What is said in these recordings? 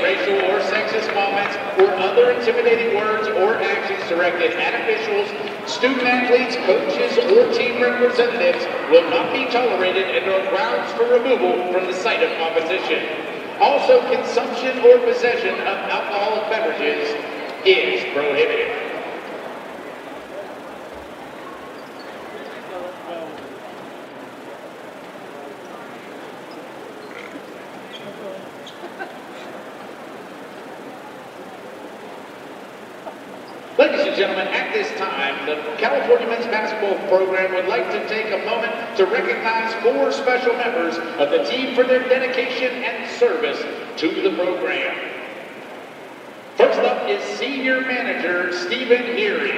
racial or sexist comments or other intimidating words or actions directed at officials, student athletes, coaches, or team representatives will not be tolerated and are grounds for removal from the site of competition. Also, consumption or possession of alcoholic beverages is prohibited. Ladies and gentlemen, at this time, the California men's basketball program would like to take a moment to recognize 4 special members of the team for their dedication and service to the program. First up is senior manager Stephen Heary.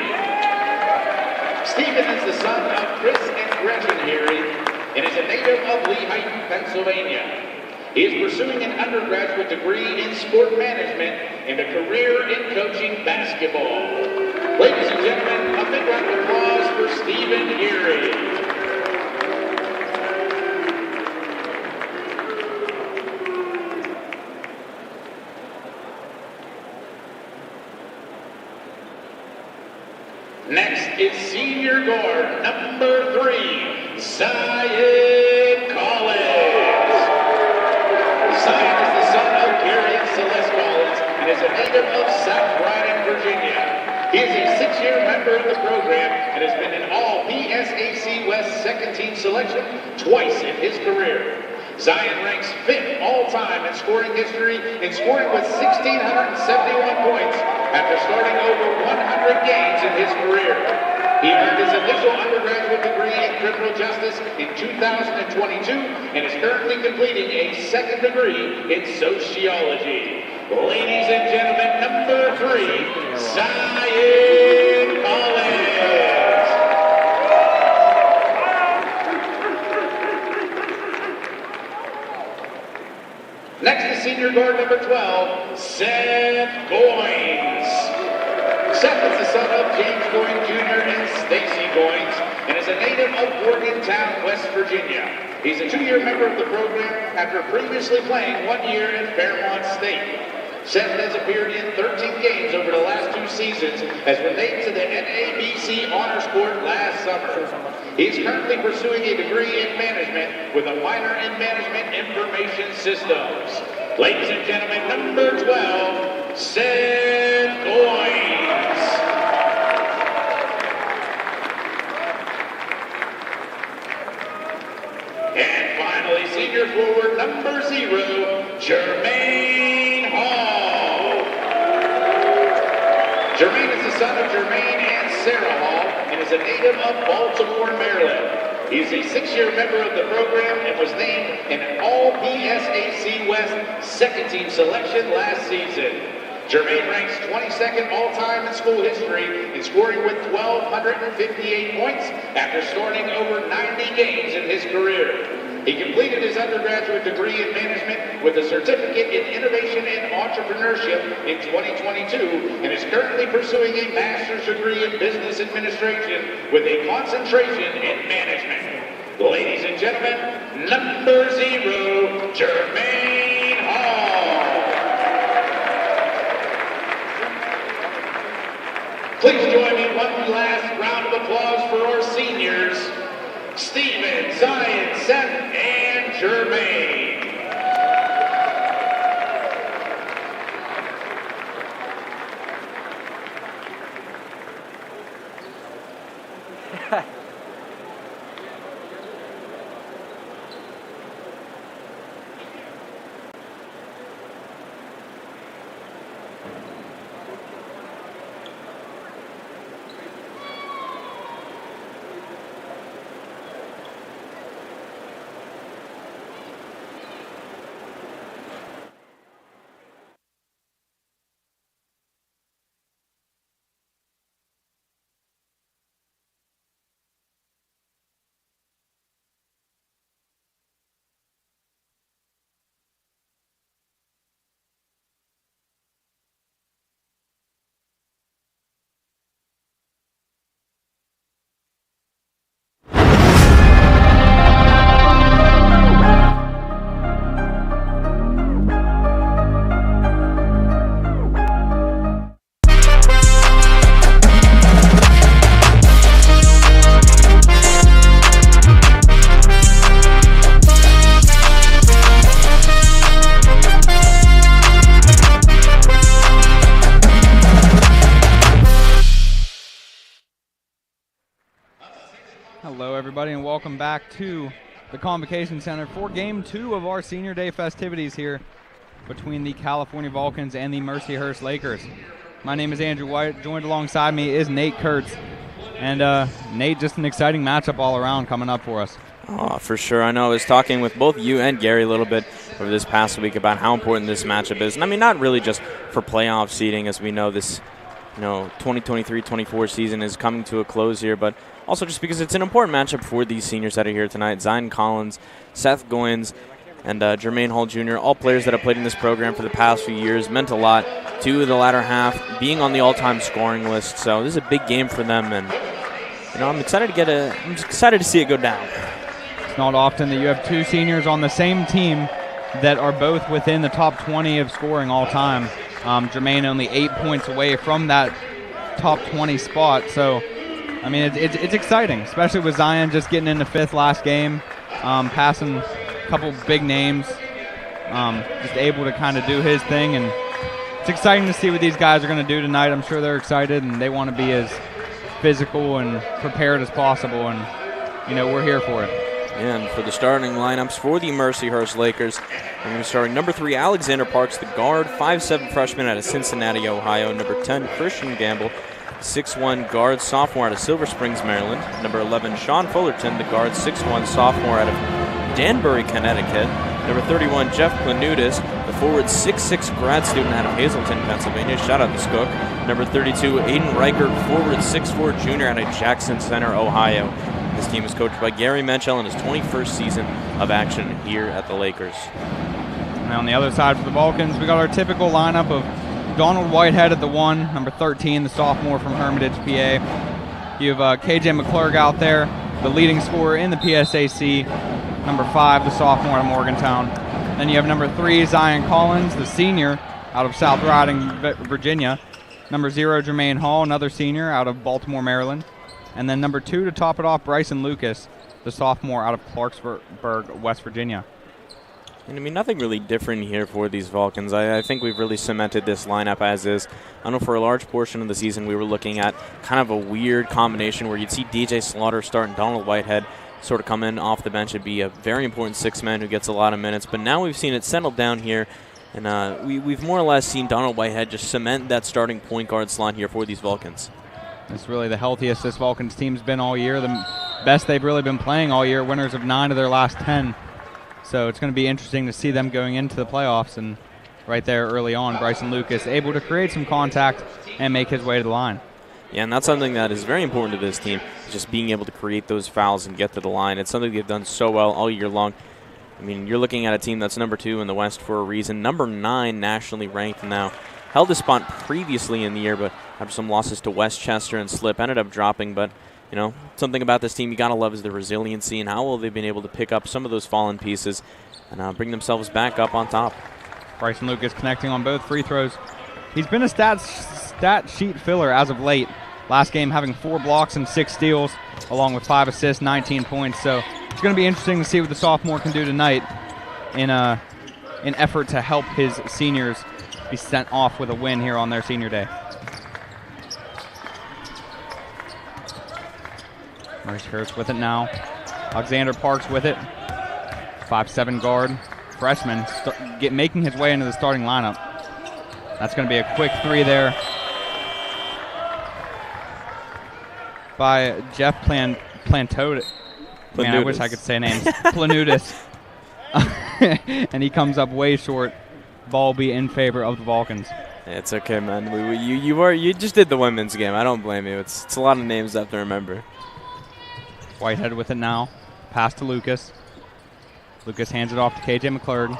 Stephen is the son of Chris and Gretchen Heary and is a native of Lehigh, Pennsylvania. He is pursuing an undergraduate degree in sport management and a career in coaching basketball. Ladies and gentlemen, a big round of applause for Stephen Heary. Next is senior guard number 3, Zion Collins. Zion is the son of Gary and Celeste Collins and is a native of South Riding, Virginia. He is a 6-year member of the program and has been an all-PSAC West second team selection twice in his career. Zion ranks 5th all-time in scoring history and scoring with 1,671 points after starting over 100 games in his career. He earned his initial undergraduate degree in criminal justice in 2022 and is currently completing a second degree in sociology. Ladies and gentlemen, number 3, Zion Collins. Next is senior guard number 12, Seth Goins. Seth is the son of James Goins Jr. and Stacy Goins and is a native of Morgantown, West Virginia. He's a 2-year member of the program after previously playing 1 year in Fairmont State. Seth has appeared in 13 games over the last 2 seasons, as were named to the NABC Honors Court last summer. He's currently pursuing a degree in management with a minor in management information systems. Ladies and gentlemen, number 12, Seth Goins. And finally, senior forward number 0, Jermaine Hall. Jermaine is the son of Jermaine and Sarah Hall and is a native of Baltimore, Maryland. He is a 6-year member of the program and was named an all-PSAC West second team selection last season. Jermaine ranks 22nd all-time in school history in scoring with 1,258 points after starting over 90 games in his career. He completed his undergraduate degree in management with a certificate in innovation and entrepreneurship in 2022 and is currently pursuing a master's degree in business administration with a concentration in management. Ladies and gentlemen, number 0, Jermaine Hall. Please join me in one last round of applause for our seniors, Stephen, Zion, Seth, and Jermaine. everybody, and welcome back to the Convocation Center for Game 2 of our Senior Day festivities here between the California Vulcans and the Mercyhurst Lakers. My name is Andrew White. Joined alongside me is Nate Kurtz. And Nate, just an exciting matchup all around coming up for us. Oh, for sure. I know I was talking with both you and Gary a little bit over this past week about how important this matchup is. And I mean, not really just for playoff seeding, as we know this 2023-24 season is coming to a close here, but also just because it's an important matchup for these seniors that are here tonight. Zion Collins, Seth Goins, and Jermaine Hall Jr., all players that have played in this program for the past few years, meant a lot to the latter half, being on the all-time scoring list. So this is a big game for them, and I'm excited to see it go down. It's not often that you have two seniors on the same team that are both within the top 20 of scoring all time. Jermaine only 8 points away from that top 20 spot. So, I mean, it's exciting, especially with Zion just getting into fifth last game, passing a couple big names, just able to kind of do his thing. And it's exciting to see what these guys are going to do tonight. I'm sure they're excited, and they want to be as physical and prepared as possible. And, we're here for it. And for the starting lineups for the Mercyhurst Lakers, we're going to start number 3, Alexander Parks, the guard, 5'7" freshman out of Cincinnati, Ohio. Number 10, Christian Gamble, 6'1" guard, sophomore out of Silver Springs, Maryland. Number 11, Sean Fullerton, the guard, 6'1", sophomore out of Danbury, Connecticut. Number 31, Jeff Planudis, the forward, 6'6" grad student out of Hazleton, Pennsylvania. Shout out to Skook. Number 32, Aiden Reichert, forward, 6'4" junior out of Jackson Center, Ohio. This team is coached by Gary Menchel in his 21st season of action here at the Lakers. Now on the other side for the Vulcans, we got our typical lineup of Donald Whitehead at the 1, number 13, the sophomore from Hermitage, PA. You have KJ McClurg out there, the leading scorer in the PSAC. Number 5, the sophomore out of Morgantown. Then you have number 3, Zion Collins, the senior out of South Riding, Virginia. Number 0, Jermaine Hall, another senior out of Baltimore, Maryland. And then number 2 to top it off, Bryson Lucas, the sophomore out of Clarksburg, West Virginia. And I mean, nothing really different here for these Vulcans. I think we've really cemented this lineup as is. I know for a large portion of the season we were looking at kind of a weird combination where you'd see DJ Slaughter start and Donald Whitehead sort of come in off the bench and be a very important six-man who gets a lot of minutes. But now we've seen it settle down here, and we've more or less seen Donald Whitehead just cement that starting point guard slot here for these Vulcans. It's really the healthiest this Vulcans team's been all year, the best they've really been playing all year, winners of 9 of their last 10. So it's going to be interesting to see them going into the playoffs. And right there early on, Bryson Lucas able to create some contact and make his way to the line. Yeah, and that's something that is very important to this team, just being able to create those fouls and get to the line. It's something they've done so well all year long. I mean, you're looking at a team that's number 2 in the West for a reason, number 9 nationally ranked now. Held a spot previously in the year, but after some losses to Westchester and Slip, ended up dropping. But, something about this team you got to love is the resiliency and how well they've been able to pick up some of those fallen pieces and bring themselves back up on top. Bryson Lucas connecting on both free throws. He's been a stat sheet filler as of late. Last game having 4 blocks and 6 steals, along with 5 assists, 19 points. So it's going to be interesting to see what the sophomore can do tonight in effort to help his seniors be sent off with a win here on their senior day. Mercyhurst with it now. Alexander Parks with it. 5'7" guard, freshman, making his way into the starting lineup. That's going to be a quick 3 there by Jeff Plantotis. Man, I wish I could say names. Planudis. And he comes up way short. Ball be in favor of the Vulcans. It's okay, man. You just did the women's game. I don't blame you. It's a lot of names I have to remember. Whitehead with it now. Pass to Lucas. Lucas hands it off to KJ McClurg.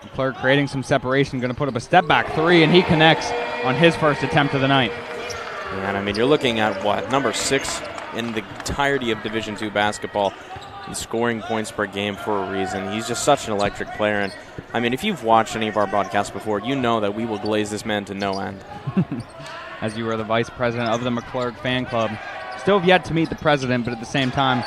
McClurg creating some separation, going to put up a step back 3, and he connects on his first attempt of the night. And I mean, you're looking at number 6 in the entirety of Division II basketball. He's scoring points per game for a reason. He's just such an electric player. And, I mean, if you've watched any of our broadcasts before, you know that we will glaze this man to no end. As you are the vice president of the McClurg fan club. Still have yet to meet the president, but at the same time,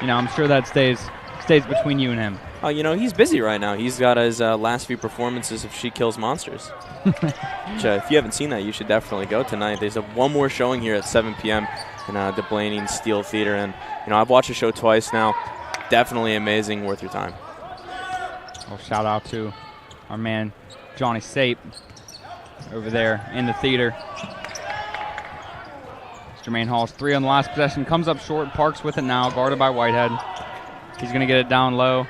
I'm sure that stays between you and him. Oh, he's busy right now. He's got his last few performances of She Kills Monsters. Which, if you haven't seen that, you should definitely go tonight. There's one more showing here at 7 p.m. in DeBlaney and Steel Theater. And, I've watched the show twice now. Definitely amazing, worth your time. Well, shout out to our man Johnny Sape over there in the theater. Jermaine Hall's 3 on the last possession. Comes up short. Parks with it now. Guarded by Whitehead. He's going to get it down low.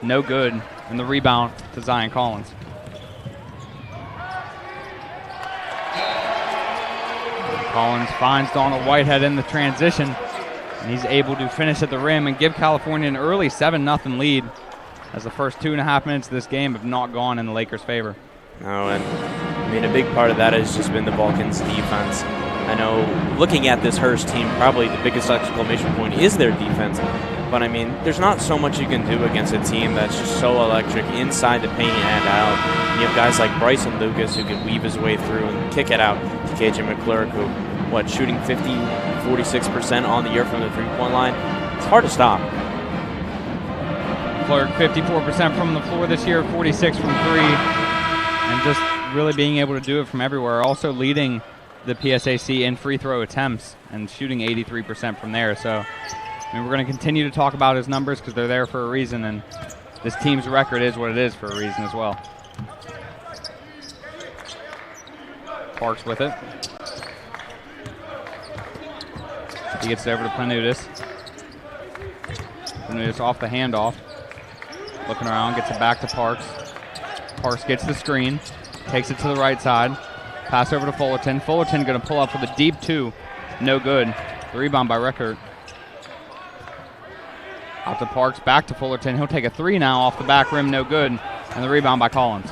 No good. And the rebound to Zion Collins. Collins finds Donald Whitehead in the transition. And he's able to finish at the rim and give California an early 7-0 lead, as the first 2.5 minutes of this game have not gone in the Lakers' favor. No, and a big part of that has just been the Vulcans' defense. I know looking at this Hearst team, probably the biggest exclamation point is their defense. But, there's not so much you can do against a team that's just so electric inside the paint and out. And you have guys like Bryson Lucas who can weave his way through and kick it out to KJ McClurk, who, shooting 46% on the year from the three-point line. It's hard to stop. McClurk 54% from the floor this year, 46 from 3. And just really being able to do it from everywhere. Also leading the PSAC in free throw attempts and shooting 83% from there. So, we're going to continue to talk about his numbers because they're there for a reason, and this team's record is what it is for a reason as well. Parks with it. He gets it over to Planutis. Planutis off the handoff. Looking around, gets it back to Parks. Parks gets the screen, takes it to the right side. Pass over to Fullerton. Fullerton going to pull up for the deep 2. No good. The rebound by Rickert. Out to Parks, back to Fullerton. He'll take a 3 now off the back rim, no good. And the rebound by Collins.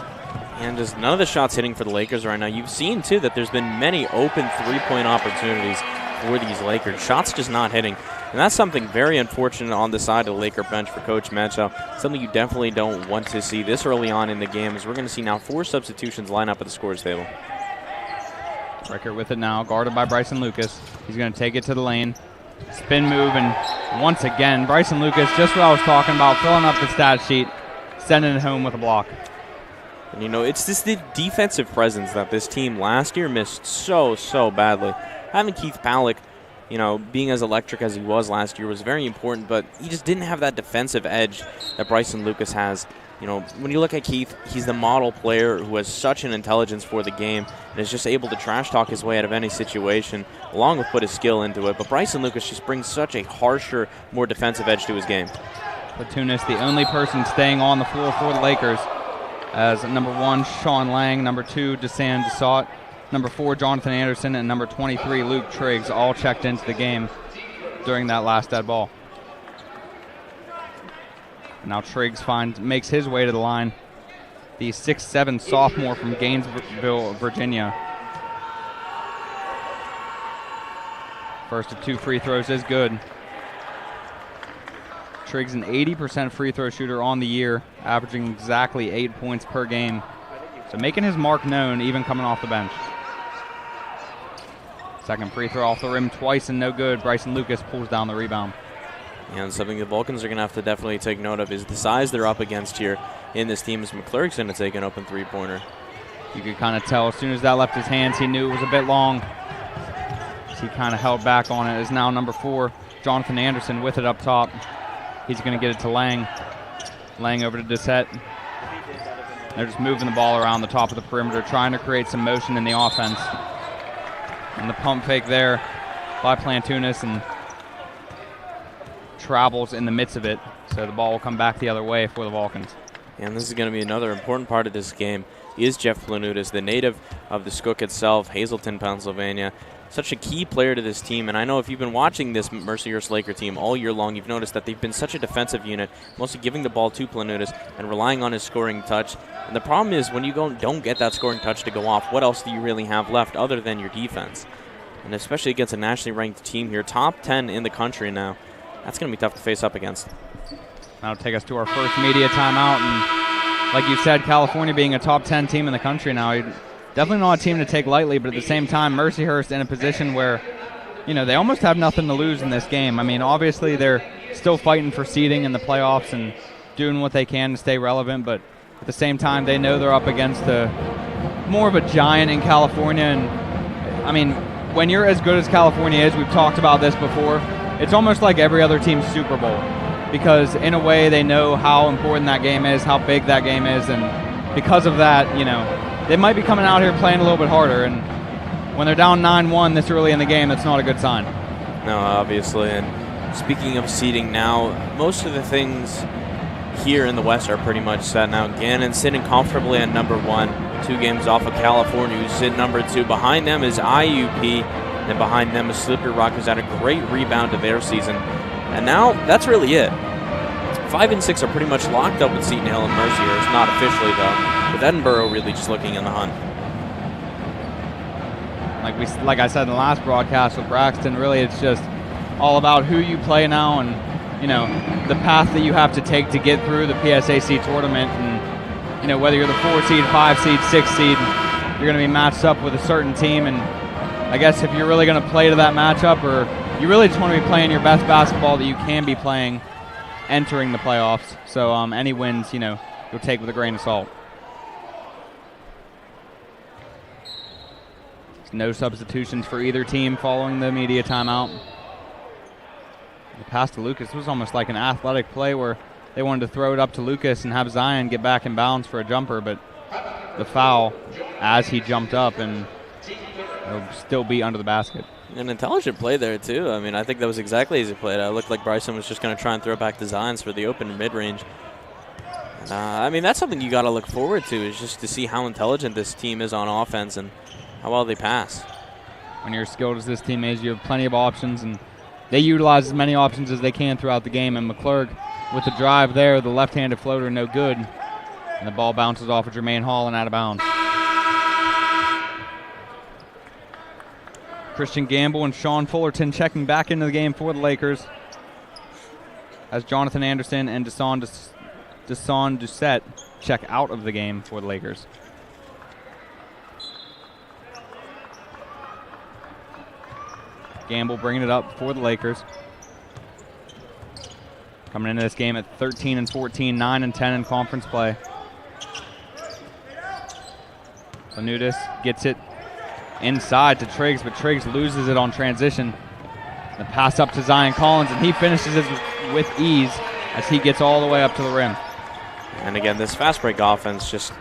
And just none of the shots hitting for the Lakers right now. You've seen, too, that there's been many open three-point opportunities for these Lakers. Shots just not hitting. And that's something very unfortunate on the side of the Laker bench for Coach Mensah. Something you definitely don't want to see this early on in the game, as we're going to see now 4 substitutions line up at the scorer's table. Rickert with it now, guarded by Bryson Lucas. He's going to take it to the lane. Spin move, and once again, Bryson Lucas, just what I was talking about, filling up the stat sheet, sending it home with a block. And it's just the defensive presence that this team last year missed so badly. Having Keith Pallick, being as electric as he was last year was very important, but he just didn't have that defensive edge that Bryson Lucas has. When you look at Keith, he's the model player who has such an intelligence for the game and is just able to trash talk his way out of any situation, along with put his skill into it. But Bryson Lucas just brings such a harsher, more defensive edge to his game. Platunis, the only person staying on the floor for the Lakers, as number 1, Sean Lang, number 2, Desan Desaught, number 4, Jonathan Anderson, and number 23, Luke Triggs, all checked into the game during that last dead ball. Now Triggs makes his way to the line. The 6'7" sophomore from Gainesville, Virginia. First of 2 free throws is good. Triggs an 80% free throw shooter on the year, averaging exactly 8 points per game. So making his mark known, even coming off the bench. Second free throw off the rim twice and no good. Bryson Lucas pulls down the rebound. And something the Vulcans are going to have to definitely take note of is the size they're up against here in this team, as McClurk's going to take an open three-pointer. You could kind of tell as soon as that left his hands, he knew it was a bit long. He kind of held back on it. Is now number 4, Jonathan Anderson, with it up top. He's going to get it to Lang. Lang over to Dissett. They're just moving the ball around the top of the perimeter, trying to create some motion in the offense. And the pump fake there by Plantunis, and travels in the midst of it, so the ball will come back the other way for the Vulcans. And this is going to be another important part of this game is Jeff Planutis, the native of the Skook itself, Hazleton, Pennsylvania. Such a key player to this team, and I know if you've been watching this Mercyhurst Laker team all year long, you've noticed that they've been such a defensive unit, mostly giving the ball to Planutis and relying on his scoring touch. And the problem is when you don't get that scoring touch to go off, what else do you really have left other than your defense? And especially against a nationally ranked team here, top 10 in the country now. That's going to be tough to face up against. That'll take us to our first media timeout. And like you said, California being a top 10 team in the country now, definitely not a team to take lightly, but at the same time, Mercyhurst in a position where, they almost have nothing to lose in this game. I mean, obviously they're still fighting for seeding in the playoffs and doing what they can to stay relevant, but at the same time, they know they're up against more of a giant in California. And, I mean, when you're as good as California is, we've talked about this before, it's almost like every other team's Super Bowl, because in a way they know how important that game is, how big that game is, and because of that, they might be coming out here playing a little bit harder, and when they're down 9-1 this early in the game, that's not a good sign. No, obviously, and speaking of seeding now, most of the things here in the West are pretty much set now. Gannon sitting comfortably at number 1, 2 games off of California, who's sitting number 2. Behind them is IUP, and behind them is Slippery Rock, who's had a great rebound to their season. And now, that's really it. 5 and 6 are pretty much locked up with Seton Hill and Mercyhurst, not officially though, with Edinburgh really just looking in the hunt. Like I said in the last broadcast with Braxton, really it's just all about who you play now and the path that you have to take to get through the PSAC tournament, and whether you're the 4 seed, 5 seed, 6 seed, you're going to be matched up with a certain team, and I guess if you're really going to play to that matchup, or you really just want to be playing your best basketball that you can be playing entering the playoffs, so any wins you'll take with a grain of salt. No substitutions for either team following the media timeout. The pass to Lucas was almost like an athletic play where they wanted to throw it up to Lucas and have Zion get back in bounds for a jumper, but the foul as he jumped up and still be under the basket. An intelligent play there, too. I mean, I think that was exactly as he played. It looked like Bryson was just going to try and throw it back to Zions for the open mid-range. I mean, that's something you got to look forward to, is just to see how intelligent this team is on offense and how well they pass. When you're as skilled as this team is, you have plenty of options, and they utilize as many options as they can throughout the game. And McClurg with the drive there, the left-handed floater, no good. And the ball bounces off of Jermaine Hall and out of bounds. Christian Gamble and Sean Fullerton checking back into the game for the Lakers, as Jonathan Anderson and Desan Doucette check out of the game for the Lakers. Gamble bringing it up for the Lakers. Coming into this game at 13 and 14, 9 and 10 in conference play. Lanutis gets it inside to Triggs, but Triggs loses it on transition. The pass up to Zion Collins, and he finishes it with ease as he gets all the way up to the rim. And again, this fast break offense just,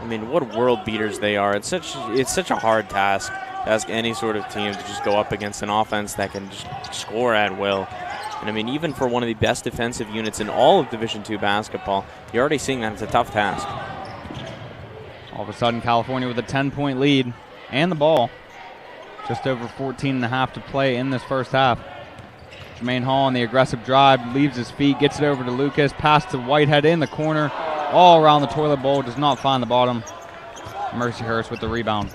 I mean, what world beaters they are. It's such a hard task to ask any sort of team to just go up against an offense that can just score at will. And I mean, even for one of the best defensive units in all of Division II basketball, you're already seeing that it's a tough task. All of a sudden, California with a 10-point lead and the ball. Just over 14 and a half to play in this first half. Jermaine Hall on the aggressive drive, leaves his feet, gets it over to Lucas, pass to Whitehead in the corner, all around the toilet bowl, does not find the bottom. Mercyhurst with the rebound.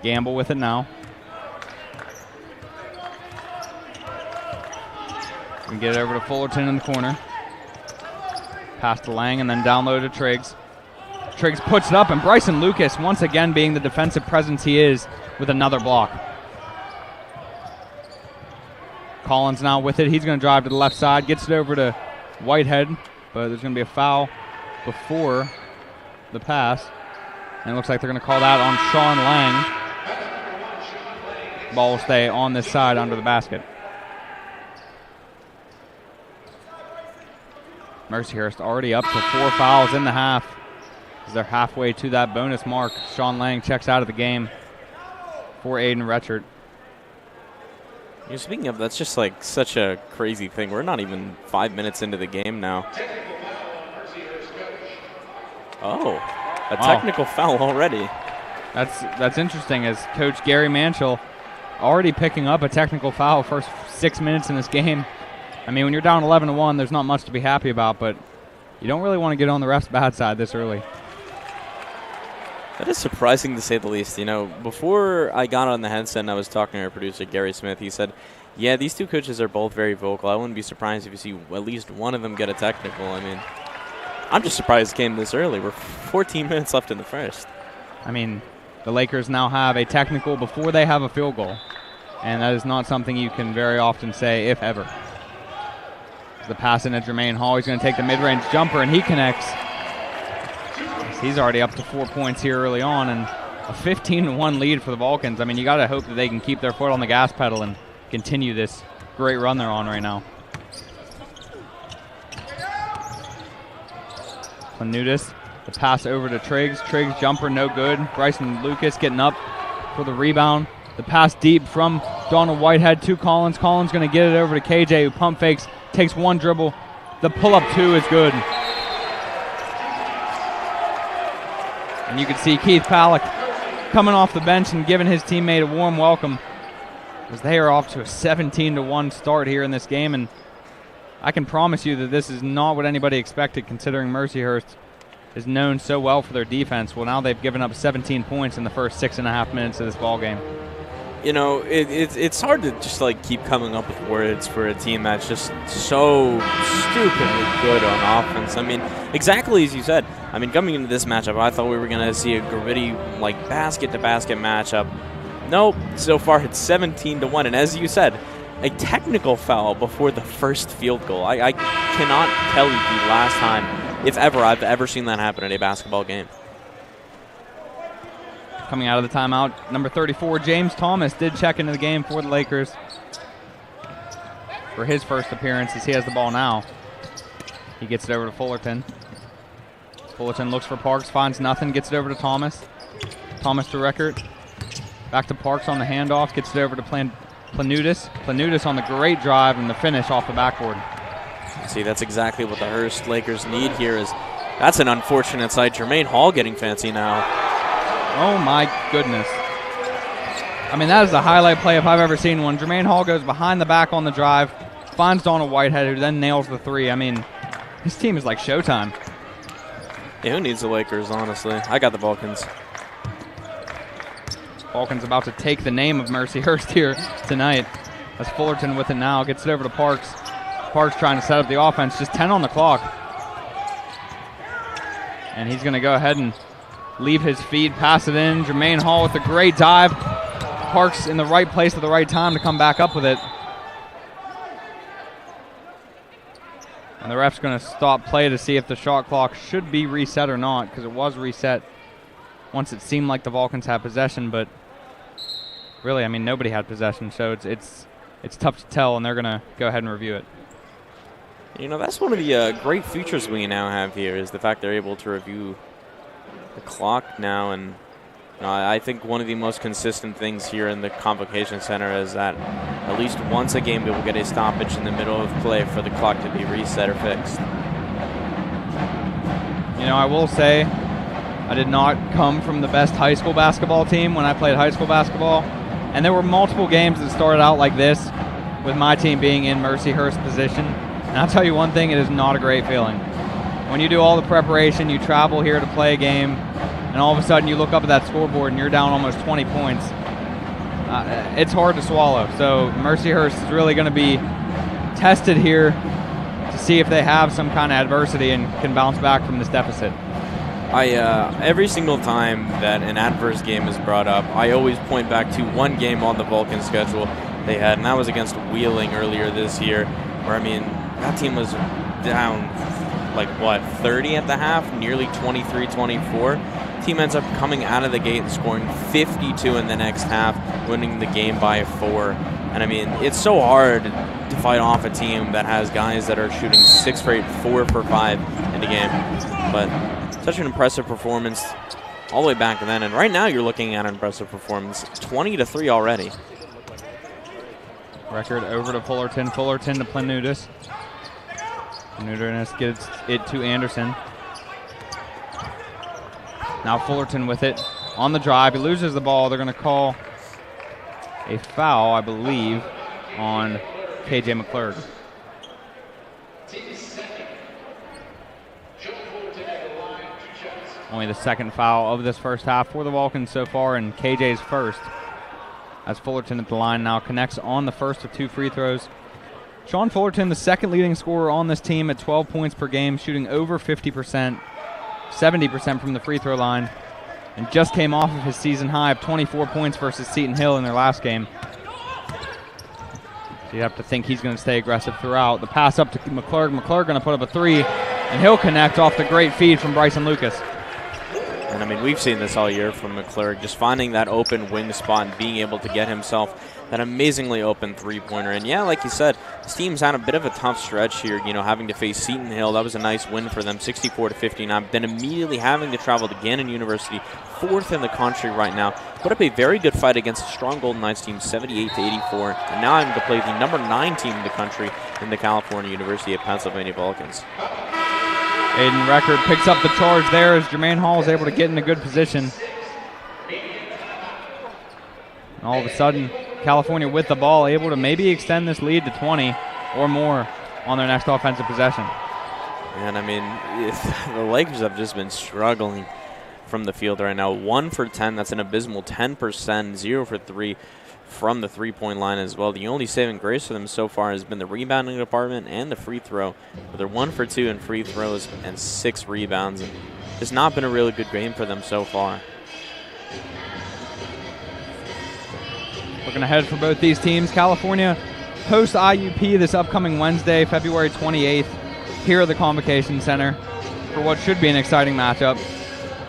Gamble with it now. And get it over to Fullerton in the corner. Pass to Lang and then down low to Triggs. Triggs puts it up, and Bryson Lucas, once again being the defensive presence he is, with another block. Collins now with it. He's going to drive to the left side, gets it over to Whitehead, but there's going to be a foul before the pass. And it looks like they're going to call that on Sean Lang. Ball will stay on this side under the basket. Mercyhurst already up to 4 fouls in the half. As they're halfway to that bonus mark, Sean Lang checks out of the game for Aiden Retchert. Speaking of, that's just like such a crazy thing. We're not even 5 minutes into the game now. Oh, a technical foul already. That's interesting, as Coach Gary Manchel already picking up a technical foul first 6 minutes in this game. I mean, when you're down 11-1, there's not much to be happy about, but you don't really want to get on the ref's bad side this early. That is surprising to say the least. You know, before I got on the headset and I was talking to our producer, Gary Smith, he said, yeah, these two coaches are both very vocal. I wouldn't be surprised if you see at least one of them get a technical. I mean, I'm just surprised it came this early. We're 14 minutes left in the first. I mean, the Lakers now have a technical before they have a field goal, and that is not something you can very often say, if ever. The pass into Jermaine Hall. He's going to take the mid-range jumper, and he connects. He's already up to 4 points here early on, and a 15-1 lead for the Vulcans. I mean, you got to hope that they can keep their foot on the gas pedal and continue this great run they're on right now. Planutis, the pass over to Triggs. Triggs jumper, no good. Bryson Lucas getting up for the rebound. The pass deep from Donald Whitehead to Collins. Collins going to get it over to KJ, who pump fakes, takes one dribble. The pull-up two is good. And you can see Keith Palak coming off the bench and giving his teammate a warm welcome, as they are off to a 17-1 start here in this game. And I can promise you that this is not what anybody expected, considering Mercyhurst is known so well for their defense. Well, now they've given up 17 points in the first 6.5 minutes of this ball game. You know, it's hard to just like keep coming up with words for a team that's just so stupidly good on offense. I mean, exactly as you said. I mean, coming into this matchup, I thought we were going to see a gritty, like, basket-to-basket matchup. Nope. So far, it's 17-1. And as you said, a technical foul before the first field goal. I cannot tell you the last time, if ever, I've ever seen that happen in a basketball game. Coming out of the timeout, number 34, James Thomas, did check into the game for the Lakers for his first appearance, as he has the ball now. He gets it over to Fullerton. Fullerton looks for Parks, finds nothing, gets it over to Thomas. Thomas to Record. Back to Parks on the handoff, gets it over to Planutis. Planutis on the great drive and the finish off the backboard. See, that's exactly what the Hearst Lakers need here. That's an unfortunate sight. Jermaine Hall getting fancy now. Oh, my goodness. I mean, that is a highlight play if I've ever seen one. Jermaine Hall goes behind the back on the drive, finds Donald Whitehead, who then nails the three. I mean, his team is like Showtime. Yeah, who needs the Lakers, honestly? I got the Vulcans. Vulcans about to take the name of Mercyhurst here tonight. As Fullerton with it now, gets it over to Parks. Parks trying to set up the offense, just 10 on the clock. And he's going to go ahead and leave his feet, pass it in. Jermaine Hall with a great dive. Parks in the right place at the right time to come back up with it. And the ref's going to stop play to see if the shot clock should be reset or not, because it was reset once it seemed like the Vulcans had possession, but really, I mean, nobody had possession, so it's tough to tell, and they're going to go ahead and review it. You know, that's one of the great features we now have here, is the fact they're able to review the clock now. And I think one of the most consistent things here in the Convocation Center is that at least once a game we will get a stoppage in the middle of play for the clock to be reset or fixed. You know, I will say I did not come from the best high school basketball team when I played high school basketball, and there were multiple games that started out like this, with my team being in Mercyhurst position. And I'll tell you one thing, it is not a great feeling. When you do all the preparation, you travel here to play a game, and all of a sudden you look up at that scoreboard and you're down almost 20 points. It's hard to swallow. So Mercyhurst is really going to be tested here to see if they have some kind of adversity and can bounce back from this deficit. Every single time that an adverse game is brought up, I always point back to one game on the Vulcan schedule they had, and that was against Wheeling earlier this year, where, I mean, that team was down, 30 at the half, nearly 23-24. Team ends up coming out of the gate and scoring 52 in the next half, winning the game by 4. And, I mean, it's so hard to fight off a team that has guys that are shooting 6 for 8, 4 for 5 in the game. But such an impressive performance all the way back then. And right now you're looking at an impressive performance. 20-3 already. Record over to Fullerton. Fullerton to Planutis. Planutis gets it to Anderson. Now Fullerton with it on the drive. He loses the ball. They're going to call a foul, I believe, on KJ McClurg. Only the second foul of this first half for the Vulcans so far, and KJ's first. As Fullerton at the line now connects on the first of 2 free throws. Sean Fullerton, the second leading scorer on this team at 12 points per game, shooting over 50%, 70% from the free throw line, and just came off of his season high of 24 points versus Seton Hill in their last game. So you have to think he's going to stay aggressive throughout. The pass up to McClurg. McClurg going to put up a 3, and he'll connect off the great feed from Bryson Lucas. And I mean, we've seen this all year from McClure, just finding that open wing spot and being able to get himself that amazingly open three-pointer. And yeah, like you said, this team's had a bit of a tough stretch here, having to face Seton Hill. That was a nice win for them, 64-59. Then immediately having to travel to Gannon University, 4th in the country right now. Put up a very good fight against a strong Golden Knights team, 78-84. And now having to play the number 9 team in the country in the California University of Pennsylvania Vulcans. Aiden Record picks up the charge there as Jermaine Hall is able to get in a good position. And all of a sudden, California with the ball, able to maybe extend this lead to 20 or more on their next offensive possession. And I mean, the Lakers have just been struggling from the field right now. 1 for 10, that's an abysmal 10%, 0 for 3 from the three-point line as well. The only saving grace for them so far has been the rebounding department and the free throw. But they're 1 for 2 in free throws and 6 rebounds. And it's not been a really good game for them so far. Looking ahead for both these teams, California hosts IUP this upcoming Wednesday, February 28th, here at the Convocation Center for what should be an exciting matchup.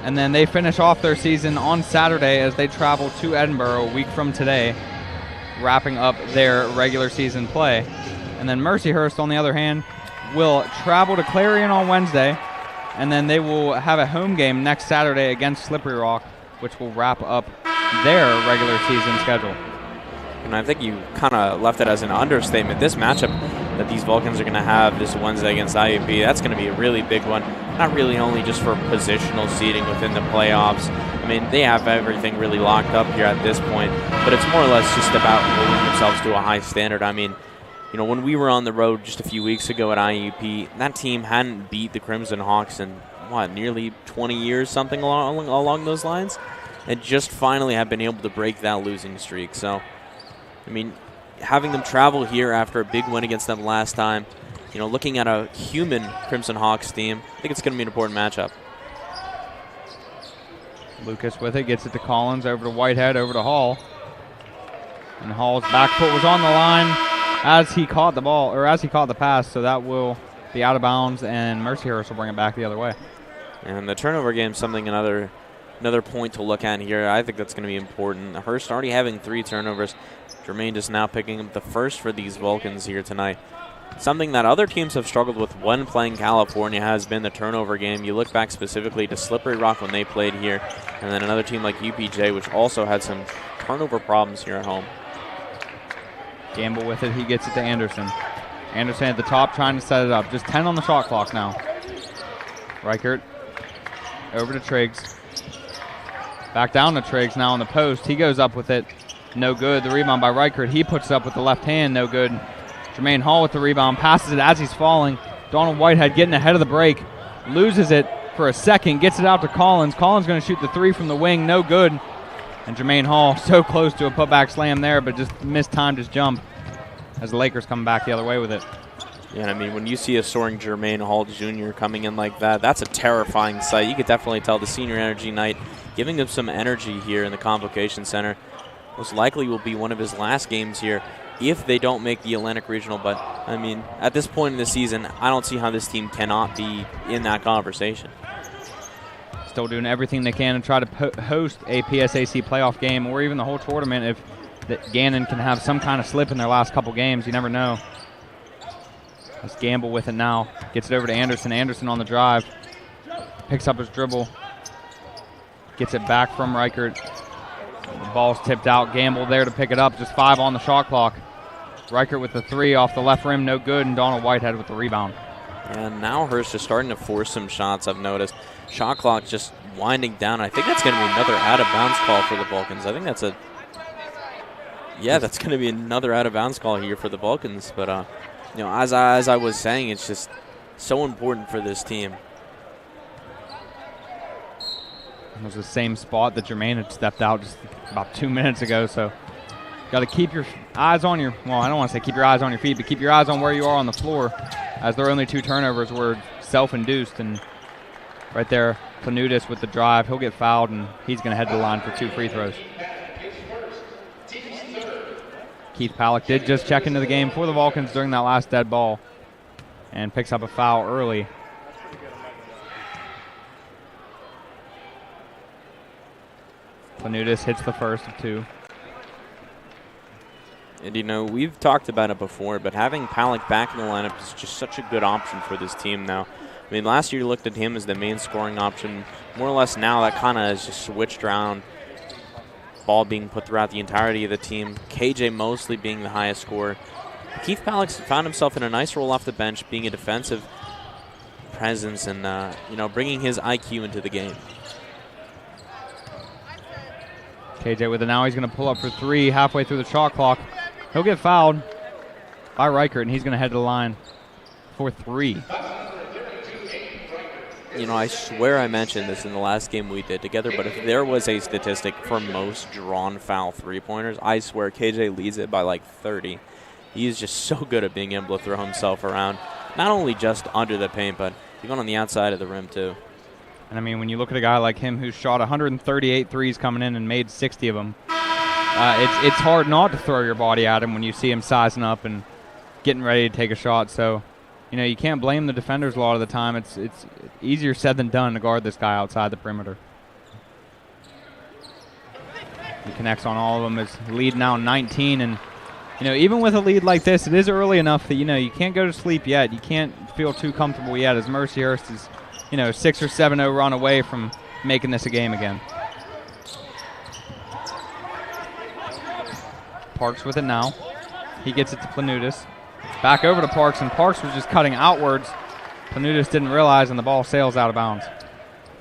And then they finish off their season on Saturday as they travel to Edinburgh a week from today, wrapping up their regular season play. And then Mercyhurst, on the other hand, will travel to Clarion on Wednesday, and then they will have a home game next Saturday against Slippery Rock, which will wrap up their regular season schedule. And I think you kind of left it as an understatement. This matchup that these Vulcans are going to have this Wednesday against IUP, that's going to be a really big one. Not really only just for positional seeding within the playoffs. I mean, they have everything really locked up here at this point, but it's more or less just about holding themselves to a high standard. I mean, when we were on the road just a few weeks ago at IUP, that team hadn't beat the Crimson Hawks in, nearly 20 years, something along those lines, and just finally have been able to break that losing streak. So, I mean, having them travel here after a big win against them last time, looking at a human Crimson Hawks team, I think it's going to be an important matchup. Lucas with it, gets it to Collins, over to Whitehead, over to Hall. And Hall's back foot was on the line as he caught the ball, or as he caught the pass, so that will be out of bounds, and Mercyhurst will bring it back the other way. And the turnover game is something another point to look at here. I think that's going to be important. Hurst already having 3 turnovers. Jermaine is now picking up the first for these Vulcans here tonight. Something that other teams have struggled with when playing California has been the turnover game. You look back specifically to Slippery Rock when they played here, and then another team like UPJ, which also had some turnover problems here at home. Gamble with it, he gets it to Anderson. Anderson at the top trying to set it up. Just 10 on the shot clock now. Reichert over to Triggs. Back down to Triggs now on the post. He goes up with it. No good. The rebound by Reichert. He puts it up with the left hand. No good. Jermaine Hall with the rebound. Passes it as he's falling. Donald Whitehead getting ahead of the break. Loses it for a second. Gets it out to Collins. Collins going to shoot the 3 from the wing. No good. And Jermaine Hall so close to a putback slam there, but just mistimed his jump as the Lakers come back the other way with it. Yeah, I mean, when you see a soaring Jermaine Hall Jr. coming in like that, that's a terrifying sight. You could definitely tell the senior energy night, giving him some energy here in the Convocation Center. Most likely will be one of his last games here if they don't make the Atlantic Regional. But, I mean, at this point in the season, I don't see how this team cannot be in that conversation. Still doing everything they can to try to host a PSAC playoff game or even the whole tournament if Gannon can have some kind of slip in their last couple games. You never know. Let's Gamble with it now. Gets it over to Anderson. Anderson on the drive. Picks up his dribble. Gets it back from Reichert. The ball's tipped out. Gamble there to pick it up. Just 5 on the shot clock. Reichert with the 3 off the left rim. No good. And Donald Whitehead with the rebound. And now Hurst is starting to force some shots, I've noticed. Shot clock just winding down. I think that's going to be another out-of-bounds call for the Vulcans. I think that's that's going to be another out-of-bounds call here for the Vulcans. But, as I was saying, it's just so important for this team. It was the same spot that Jermaine had stepped out just about 2 minutes ago. So, got to keep your eyes on your, well, I don't want to say keep your eyes on your feet, but keep your eyes on where you are on the floor, as their only 2 turnovers were self-induced. And right there, Planudis with the drive. He'll get fouled, and he's going to head to the line for 2 free throws. Keith Palak did just check into the game for the Vulcans during that last dead ball and picks up a foul early. Planutis hits the first of 2. And, you know, we've talked about it before, but having Palick back in the lineup is just such a good option for this team now. I mean, last year you looked at him as the main scoring option. More or less now that kind of has just switched around. Ball being put throughout the entirety of the team. KJ mostly being the highest scorer. Keith Palick's found himself in a nice role off the bench, being a defensive presence and, you know, bringing his IQ into the game. KJ with it now. He's going to pull up for 3 halfway through the shot clock. He'll get fouled by Reichert, and he's going to head to the line for 3. You know, I swear I mentioned this in the last game we did together, but if there was a statistic for most drawn foul three-pointers, I swear KJ leads it by like 30. He's just so good at being able to throw himself around, not only just under the paint, but even on the outside of the rim too. And I mean, when you look at a guy like him who's shot 138 threes coming in and made 60 of them, it's hard not to throw your body at him when you see him sizing up and getting ready to take a shot. So, you know, you can't blame the defenders a lot of the time. It's easier said than done to guard this guy outside the perimeter. He connects on all of them. His lead now 19, and you know, even with a lead like this, it is early enough that, you know, you can't go to sleep yet. You can't feel too comfortable yet, as Mercyhurst is, you know, 6 or 7-0 run away from making this a game again. Parks with it now. He gets it to Planutis. Back over to Parks, and Parks was just cutting outwards. Planutis didn't realize, and the ball sails out of bounds.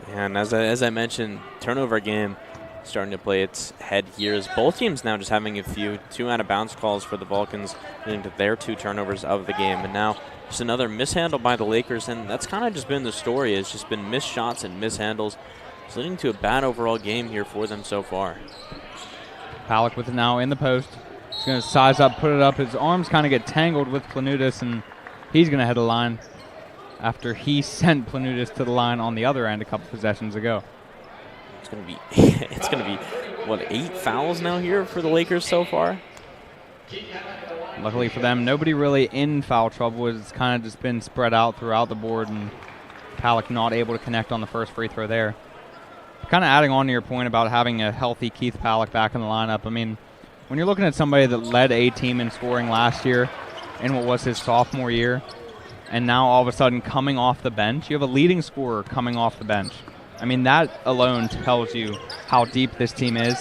And as I mentioned, turnover game starting to play its head here, as both teams now just having a few 2 out-of-bounds calls for the Vulcans, leading to their 2 turnovers of the game. And now just another mishandle by the Lakers, and that's kind of just been the story. It's just been missed shots and mishandles. It's leading to a bad overall game here for them so far. Palick with it now in the post. He's going to size up, put it up. His arms kind of get tangled with Planutis, and he's going to head the line after he sent Planutis to the line on the other end a couple possessions ago. It's going to be what, 8 fouls now here for the Lakers so far? Luckily for them, nobody really in foul trouble. It's kind of just been spread out throughout the board, and Palick not able to connect on the first free throw there. Kind of adding on to your point about having a healthy Keith Palick back in the lineup, I mean, when you're looking at somebody that led a team in scoring last year in what was his sophomore year, and now all of a sudden coming off the bench, you have a leading scorer coming off the bench. I mean, that alone tells you how deep this team is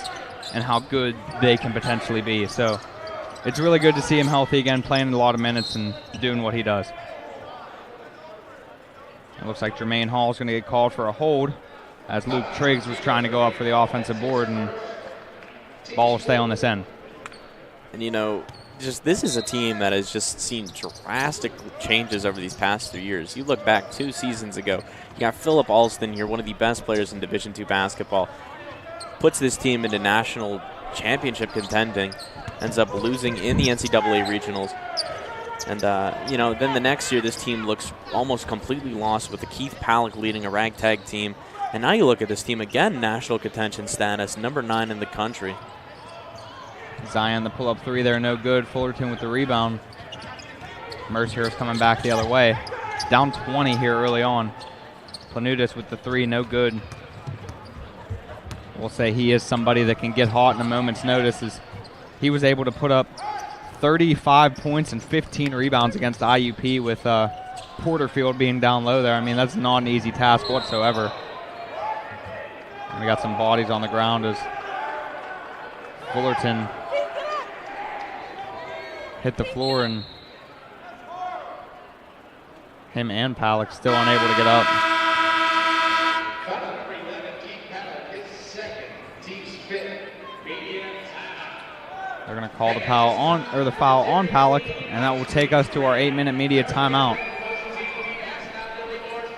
and how good they can potentially be. So it's really good to see him healthy again, playing a lot of minutes and doing what he does. It looks like Jermaine Hall is going to get called for a hold as Luke Triggs was trying to go up for the offensive board, and ball will stay on this end. And, you know, just this is a team that has just seen drastic changes over these past 3 years. You look back 2 seasons ago, you got Philip Alston here, one of the best players in Division II basketball, puts this team into national championship contending, ends up losing in the NCAA regionals. And, you know, then the next year this team looks almost completely lost with the Keith Palick leading a ragtag team. And now you look at this team again, national contention status, number 9 in the country. Zion, the pull-up 3 there, no good. Fullerton with the rebound. Mercyhurst coming back the other way. It's down 20 here early on. Planutis with the 3, no good. We'll say he is somebody that can get hot in a moment's notice, as he was able to put up 35 points and 15 rebounds against IUP with Porterfield being down low there. I mean, that's not an easy task whatsoever. And we got some bodies on the ground as Fullerton hit the floor, and him and Palick still unable to get up. They're going to call the foul on Palick, and that will take us to our 8-minute media timeout.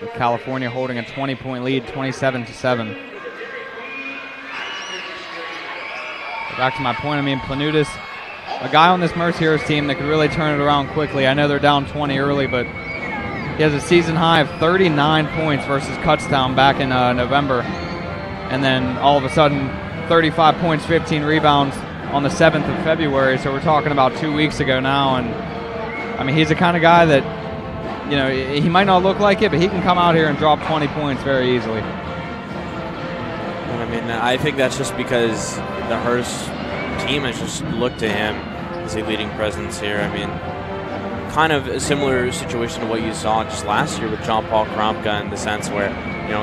With California holding a 20-point lead, 27-7. Back to my point, I mean, Planutis, a guy on this Mercyhurst team that could really turn it around quickly. I know they're down 20 early, but he has a season high of 39 points versus Kutztown back in November. And then all of a sudden, 35 points, 15 rebounds on the 7th of February. So we're talking about 2 weeks ago now. And, I mean, he's the kind of guy that, you know, he might not look like it, but he can come out here and drop 20 points very easily. And I mean, I think that's just because the Hurst team has just looked to him as a leading presence here. I mean, kind of a similar situation to what you saw just last year with John Paul Kromka, in the sense where,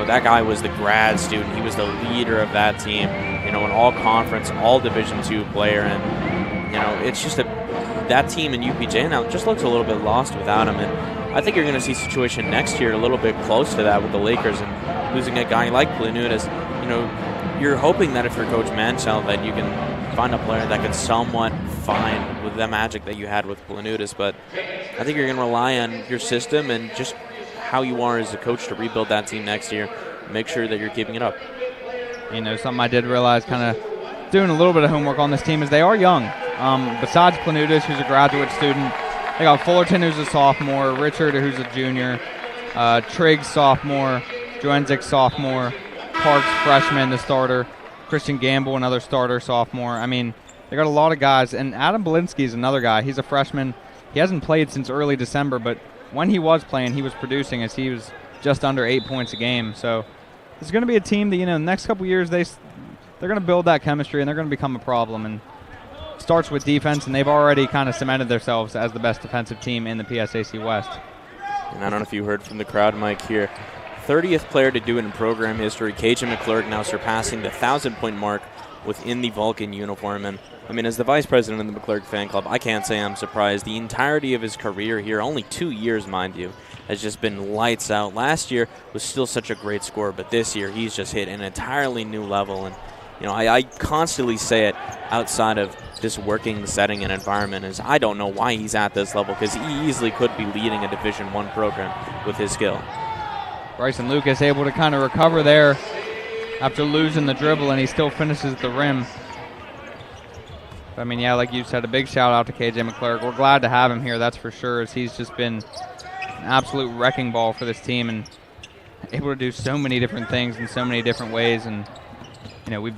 that guy was the grad student. He was the leader of that team, an all-conference, all-Division II player. And, it's just that team in UPJ now just looks a little bit lost without him. And I think you're going to see a situation next year a little bit close to that with the Lakers and losing a guy like Planutis. You're hoping that if you're Coach Mansell that you can find a player that can somewhat find with the magic that you had with Planutis. But I think you're going to rely on your system and just how you are as a coach to rebuild that team next year. Make sure that you're keeping it up. Something I did realize, kind of doing a little bit of homework on this team, is they are young. Besides Planutis, who's a graduate student, they got Fullerton, who's a sophomore, Richard, who's a junior, Triggs, sophomore, Joenzik, sophomore, Parks, freshman, the starter, Christian Gamble, another starter, sophomore. I mean, they got a lot of guys, and Adam Belinsky's another guy. He's a freshman. He hasn't played since early December, but when he was playing, he was producing, as he was just under 8 points a game. So it's going to be a team that, in the next couple years, they're going to build that chemistry, and they're going to become a problem. And it starts with defense, and they've already kind of cemented themselves as the best defensive team in the PSAC West. And I don't know if you heard from the crowd mic here. 30th player to do it in program history. KJ McClurg now surpassing the 1,000-point mark within the Vulcan uniform. And, I mean, as the vice president of the McClurg fan club, I can't say I'm surprised. The entirety of his career here, only 2 years, mind you, has just been lights out. Last year was still such a great scorer, but this year he's just hit an entirely new level. And, I constantly say it outside of this working setting and environment is I don't know why he's at this level, because he easily could be leading a Division I program with his skill. Bryson Lucas able to kind of recover there after losing the dribble, and he still finishes at the rim. I mean, yeah, like you said, a big shout out to KJ McClurg. We're glad to have him here, that's for sure, as he's just been an absolute wrecking ball for this team and able to do so many different things in so many different ways. And,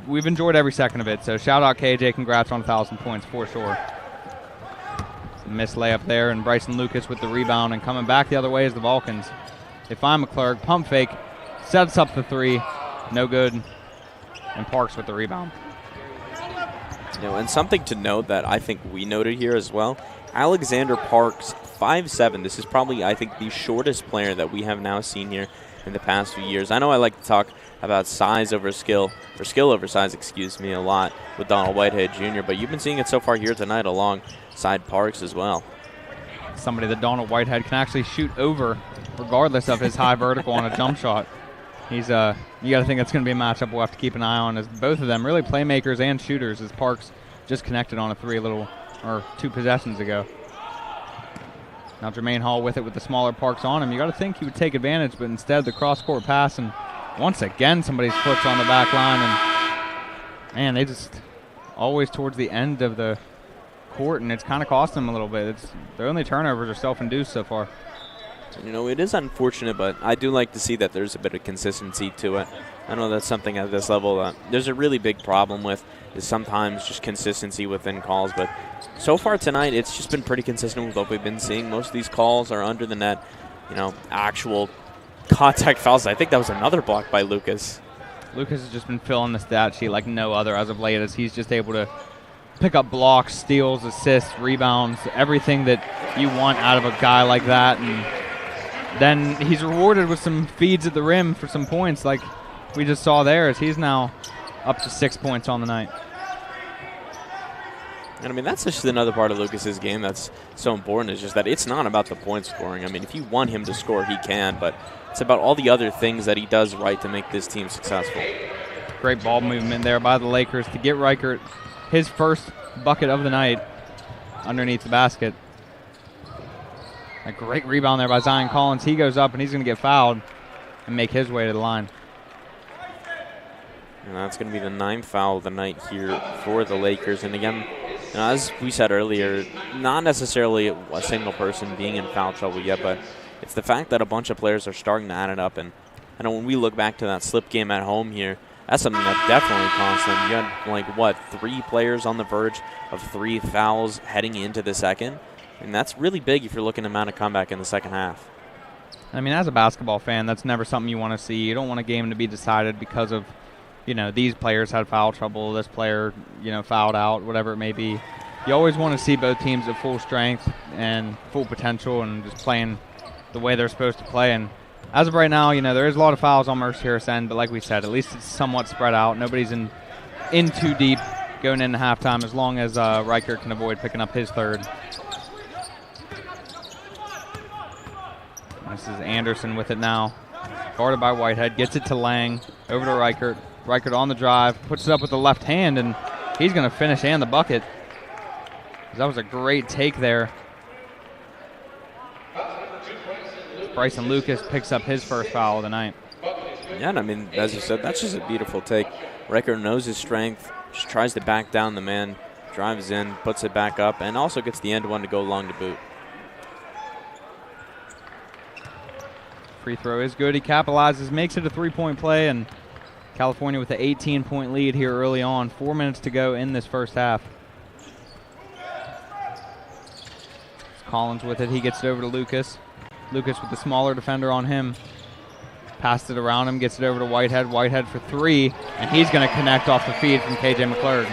we've enjoyed every second of it. So shout out KJ, congrats on 1,000 points for sure. Missed layup there, and Bryson Lucas with the rebound, and coming back the other way is the Vulcans. They find McClurg, pump fake, sets up the three, no good, and Parks with the rebound. And something to note that I think we noted here as well, Alexander Parks, 5'7". This is probably, I think, the shortest player that we have now seen here in the past few years. I know I like to talk about size over skill, or skill over size, a lot with Donald Whitehead Jr., but you've been seeing it so far here tonight alongside Parks as well. Somebody that Donald Whitehead can actually shoot over regardless of his high vertical on a jump shot. He's you got to think that's going to be a matchup we'll have to keep an eye on, as both of them really playmakers and shooters, as Parks just connected on a 2 possessions ago. Now Jermaine Hall with it with the smaller Parks on him. You got to think he would take advantage, but instead the cross-court pass, and once again somebody's foot's on the back line, and man, they just always towards the end of the court, and it's kind of cost them a little bit. Their only turnovers are self-induced so far. It is unfortunate, but I do like to see that there's a bit of consistency to it. I know that's something at this level that there's a really big problem with, is sometimes just consistency within calls. But so far tonight, it's just been pretty consistent with what we've been seeing. Most of these calls are under the net, actual contact fouls. I think that was another block by Lucas. Lucas has just been filling the stat sheet like no other as of late, as he's just able to pick up blocks, steals, assists, rebounds, everything that you want out of a guy like that. And then he's rewarded with some feeds at the rim for some points like we just saw there, as he's now up to 6 points on the night. And, I mean, that's just another part of Lucas's game that's so important, is just that it's not about the point scoring. I mean, if you want him to score, he can, but it's about all the other things that he does right to make this team successful. Great ball movement there by the Lakers to get Reichert his first bucket of the night underneath the basket. A great rebound there by Zion Collins. He goes up, and he's going to get fouled and make his way to the line. And that's going to be the 9th foul of the night here for the Lakers. And again, as we said earlier, not necessarily a single person being in foul trouble yet, but it's the fact that a bunch of players are starting to add it up. And I know when we look back to that slip game at home here, that's something that definitely cost them. You had, 3 players on the verge of 3 fouls heading into the second. And that's really big if you're looking to mount a comeback in the second half. I mean, as a basketball fan, that's never something you want to see. You don't want a game to be decided because of these players had foul trouble, this player, fouled out, whatever it may be. You always want to see both teams at full strength and full potential and just playing the way they're supposed to play. And as of right now, there is a lot of fouls on Mercyhurst's end, but like we said, at least it's somewhat spread out. Nobody's in too deep going into halftime as long as Reichert can avoid picking up his third. This is Anderson with it now. Guarded by Whitehead, gets it to Lang, over to Reichert. Reichert on the drive, puts it up with the left hand, and he's going to finish and the bucket. That was a great take there. Bryson Lucas picks up his first foul of the night. Yeah, and I mean, as you said, that's just a beautiful take. Reichert knows his strength, just tries to back down the man, drives in, puts it back up, and also gets the end one to go along to boot. Free throw is good. He capitalizes, makes it a three-point play, and California with an 18-point lead here early on. 4 minutes to go in this first half. Collins with it. He gets it over to Lucas. Lucas with the smaller defender on him. Passed it around him, gets it over to Whitehead. Whitehead for three, and he's going to connect off the feed from KJ McClurg.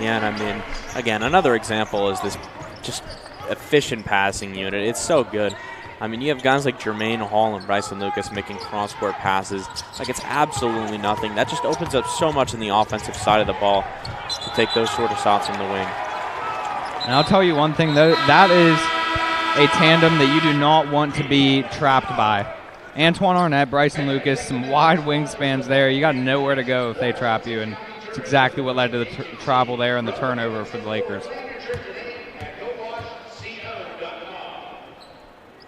Yeah, and I mean, again, another example is this just efficient passing unit. It's so good. I mean, you have guys like Jermaine Hall and Bryson Lucas making cross-court passes. Like, it's absolutely nothing. That just opens up so much in the offensive side of the ball to take those shorter shots from the wing. And I'll tell you one thing, that is a tandem that you do not want to be trapped by. Antoine Arnett, Bryson Lucas, some wide wingspans there. You got nowhere to go if they trap you, and it's exactly what led to the travel there and the turnover for the Lakers.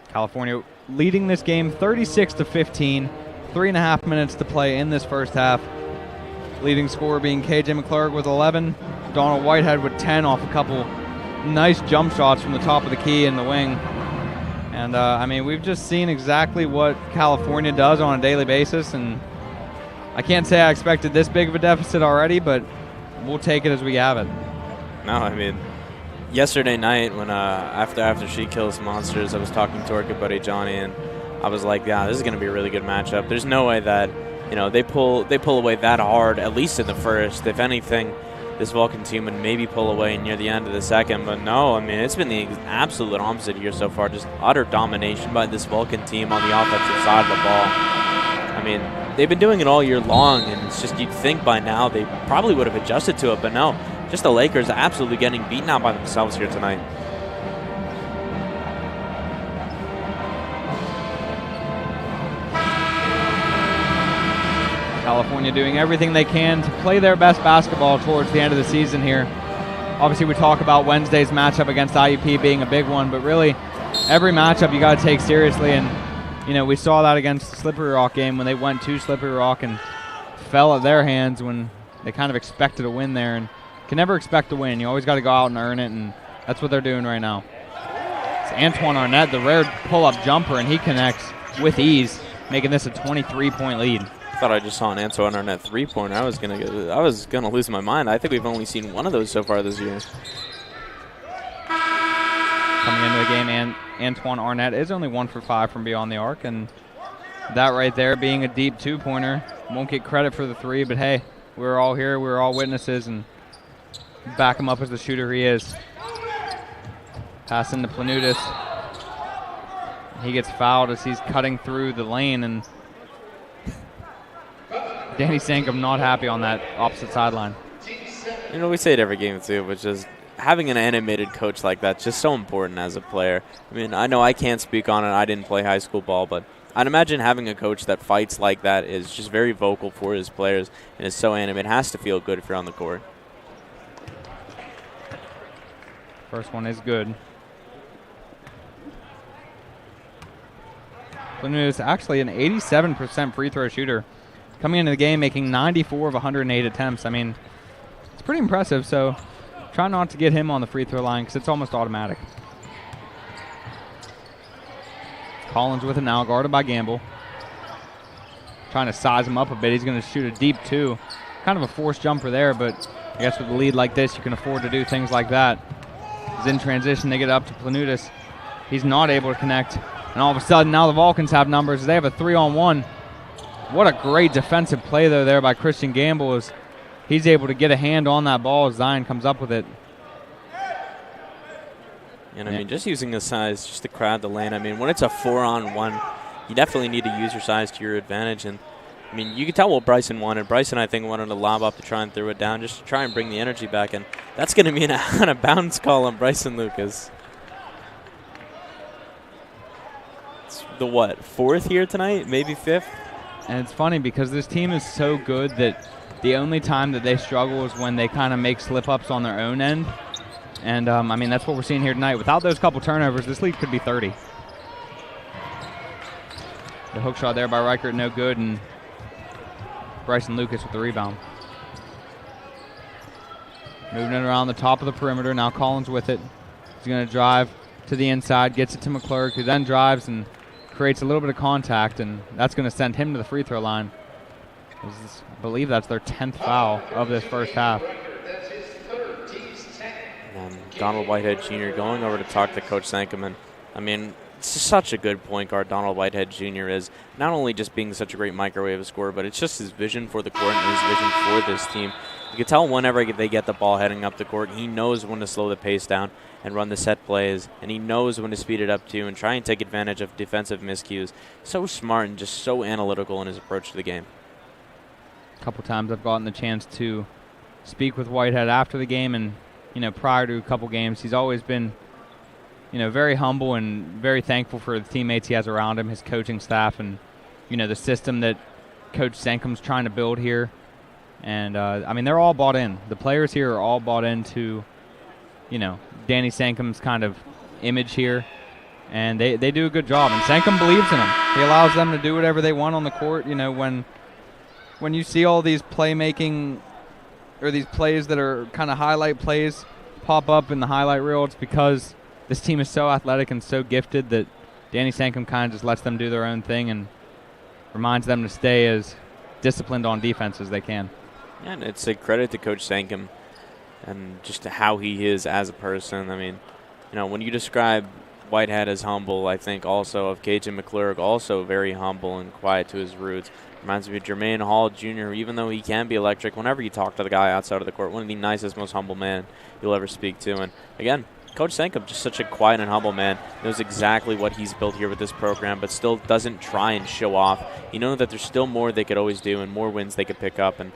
California leading this game 36-15. 3.5 minutes to play in this first half. Leading scorer being KJ McClurg with 11. Donald Whitehead with 10 off a couple nice jump shots from the top of the key in the wing. And, I mean, we've just seen exactly what California does on a daily basis. And I can't say I expected this big of a deficit already, but we'll take it as we have it. No, I mean, yesterday night when after She Kills Monsters, I was talking to our good buddy Johnny, and I was like, yeah, this is going to be a really good matchup. There's no way that, they pull away that hard, at least in the first. If anything, this Vulcan team would maybe pull away near the end of the second. But no, I mean, it's been the absolute opposite here so far. Just utter domination by this Vulcan team on the offensive side of the ball. I mean, they've been doing it all year long, and it's just you'd think by now they probably would have adjusted to it. But no, just the Lakers absolutely getting beaten out by themselves here tonight. California doing everything they can to play their best basketball towards the end of the season here. Obviously, we talk about Wednesday's matchup against IUP being a big one, but really every matchup you got to take seriously. And, we saw that against the Slippery Rock game when they went to Slippery Rock and fell at their hands when they kind of expected a win there. And can never expect to win. You always got to go out and earn it, and that's what they're doing right now. It's Antoine Arnett, the rare pull-up jumper, and he connects with ease, making this a 23-point lead. I thought I just saw an Antoine Arnett three-pointer. I was gonna lose my mind. I think we've only seen one of those so far this year. Coming into the game, Antoine Arnett is only 1 for 5 from beyond the arc, and that right there being a deep two-pointer. Won't get credit for the three, but hey, we're all here. We're all witnesses, and back him up as the shooter he is. Pass into Planutis. He gets fouled as he's cutting through the lane, and Danny Sankum not happy on that opposite sideline. We say it every game too, but just having an animated coach like that's just so important as a player. I mean, I know I can't speak on it. I didn't play high school ball, but I'd imagine having a coach that fights like that is just very vocal for his players and is so animated. It has to feel good if you're on the court. First one is good. Planutis actually an 87% free throw shooter. Coming into the game, making 94 of 108 attempts. I mean, it's pretty impressive, so try not to get him on the free throw line because it's almost automatic. Collins with it now, guarded by Gamble. Trying to size him up a bit. He's going to shoot a deep two. Kind of a forced jumper there, but I guess with a lead like this, you can afford to do things like that. He's in transition. They get up to Planutis. He's not able to connect. And all of a sudden, now the Vulcans have numbers. They have a 3-on-1. What a great defensive play, though, there by Christian Gamble, as he's able to get a hand on that ball as Zion comes up with it. And, I mean, just using the size just to crowd the lane. I mean, when it's a 4-on-1, you definitely need to use your size to your advantage. And, I mean, you can tell what Bryson wanted. Bryson, I think, wanted to lob up to try and throw it down just to try and bring the energy back. And that's going to be an out-of-bounds call on Bryson Lucas. It's the, what, 4th here tonight? Maybe 5th? And it's funny because this team is so good that the only time that they struggle is when they kind of make slip-ups on their own end. And, I mean, that's what we're seeing here tonight. Without those couple turnovers, this lead could be 30. The hook shot there by Reichert, no good, and Bryson Lucas with the rebound. Moving it around the top of the perimeter. Now Collins with it. He's going to drive to the inside, gets it to McClurg, who then drives and creates a little bit of contact, and that's going to send him to the free throw line. I believe that's their 10th foul of this first half. And Donald Whitehead Jr. going over to talk to Coach Sankeman. I mean, it's such a good point guard Donald Whitehead Jr. is. Not only just being such a great microwave scorer, but it's just his vision for the court and his vision for this team. You can tell whenever they get the ball heading up the court, he knows when to slow the pace down and run the set plays, and he knows when to speed it up too and try and take advantage of defensive miscues. So smart and just so analytical in his approach to the game. A couple times I've gotten the chance to speak with Whitehead after the game, and prior to a couple games, he's always been, very humble and very thankful for the teammates he has around him, his coaching staff, and, the system that Coach Sankham's trying to build here. And, I mean, they're all bought in. The players here are all bought into, Danny Sankham's kind of image here. And they do a good job. And Sankham believes in them. He allows them to do whatever they want on the court. When you see all these playmaking or these plays that are kind of highlight plays pop up in the highlight reel, it's because this team is so athletic and so gifted that Danny Sankham kind of just lets them do their own thing and reminds them to stay as disciplined on defense as they can. Yeah, and it's a credit to Coach Sankham and just to how he is as a person. I mean, when you describe Whitehead as humble, I think also of Cajun McClurg, also very humble and quiet to his roots. Reminds me of Jermaine Hall Jr., even though he can be electric. Whenever you talk to the guy outside of the court, one of the nicest, most humble men you'll ever speak to. And, again, Coach Sankham, just such a quiet and humble man, knows exactly what he's built here with this program, but still doesn't try and show off. You know that there's still more they could always do and more wins they could pick up. And,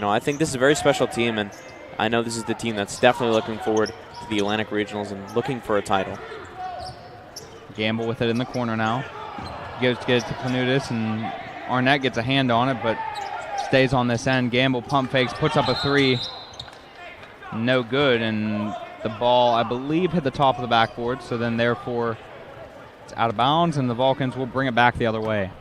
I think this is a very special team, and I know this is the team that's definitely looking forward to the Atlantic Regionals and looking for a title. Gamble with it in the corner now. Goes to get it to Panutis, and Arnett gets a hand on it, but stays on this end. Gamble pump fakes, puts up a three. No good, and the ball, I believe, hit the top of the backboard, so then therefore it's out of bounds, and the Vulcans will bring it back the other way.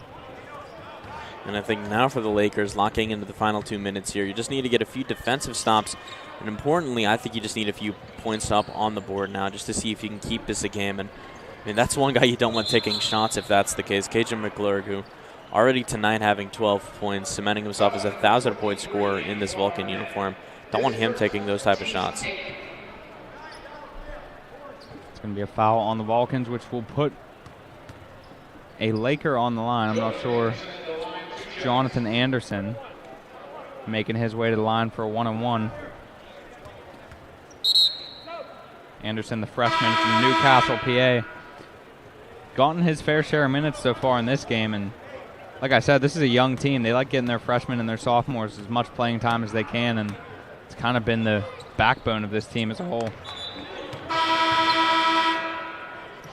And I think now for the Lakers, locking into the final 2 minutes here, you just need to get a few defensive stops, and importantly, I think you just need a few points up on the board now just to see if you can keep this a game. And I mean, that's one guy you don't want taking shots if that's the case. Cajun McClurg, who already tonight having 12 points, cementing himself as a 1,000-point scorer in this Vulcan uniform. Don't want him taking those type of shots. It's going to be a foul on the Vulcans, which will put a Laker on the line. I'm not sure. Jonathan Anderson making his way to the line for a one-on-one. Anderson, the freshman from Newcastle, PA. Gotten his fair share of minutes so far in this game, and like I said, this is a young team. They like getting their freshmen and their sophomores as much playing time as they can, and it's kind of been the backbone of this team as a whole.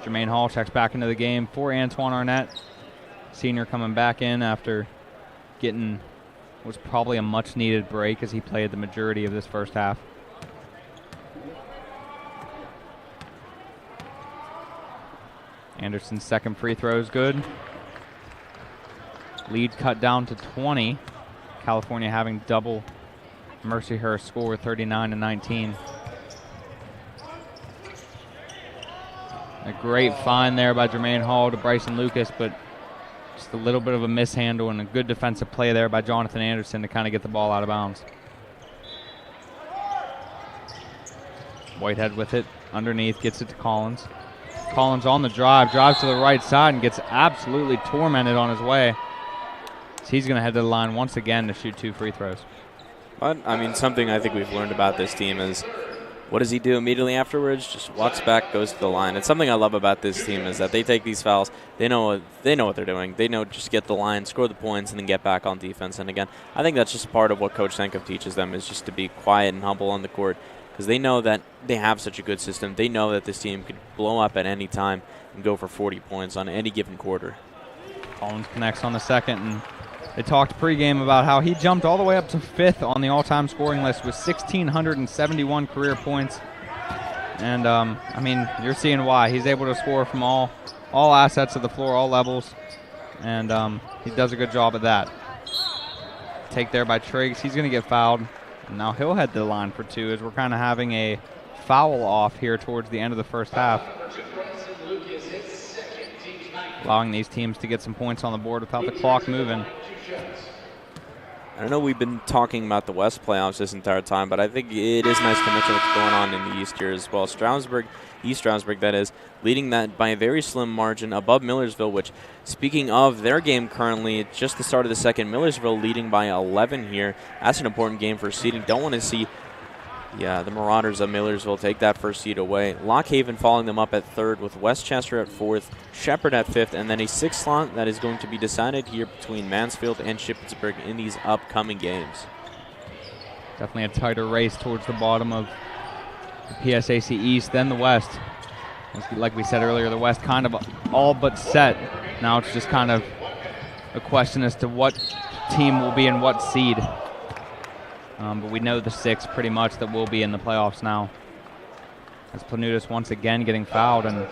Jermaine Hall checks back into the game for Antoine Arnett. Senior coming back in after getting was probably a much-needed break as he played the majority of this first half. Anderson's second free throw is good. Lead cut down to 20. California having double Mercyhurst score, 39-19. A great find there by Jermaine Hall to Bryson Lucas, but just a little bit of a mishandle and a good defensive play there by Jonathan Anderson to kind of get the ball out of bounds. Whitehead with it underneath, gets it to Collins. Collins on the drive, drives to the right side and gets absolutely tormented on his way. He's going to head to the line once again to shoot 2 free throws. But, I mean, something I think we've learned about this team is what does he do immediately afterwards? Just walks back, goes to the line. It's something I love about this team is that they take these fouls. They know what they're doing. They know just get the line, score the points, and then get back on defense. And, again, I think that's just part of what Coach Senkov teaches them is just to be quiet and humble on the court because they know that they have such a good system. They know that this team could blow up at any time and go for 40 points on any given quarter. Collins connects on the second, and they talked pregame about how he jumped all the way up to 5th on the all-time scoring list with 1,671 career points. And, I mean, you're seeing why. He's able to score from all assets of the floor, all levels, and he does a good job of that. Take there by Triggs. He's going to get fouled. And now he'll head to the line for 2 as we're kind of having a foul off here towards the end of the first half, allowing these teams to get some points on the board without the clock moving. I know we've been talking about the West playoffs this entire time, but I think it is nice to mention what's going on in the East here as well. East Stroudsburg, that is, leading that by a very slim margin above Millersville, which, speaking of their game currently, just the start of the second, Millersville leading by 11 here. That's an important game for seeding. Don't want to see the Marauders of Millersville take that first seed away. Lock Haven following them up at 3rd with Westchester at 4th, Shepherd at 5th, and then a 6th slot that is going to be decided here between Mansfield and Shippensburg in these upcoming games. Definitely a tighter race towards the bottom of the PSAC East than the West. Like we said earlier, the West kind of all but set. Now it's just kind of a question as to what team will be in what seed. But we know the 6 pretty much that will be in the playoffs now. As Planutis once again getting fouled, and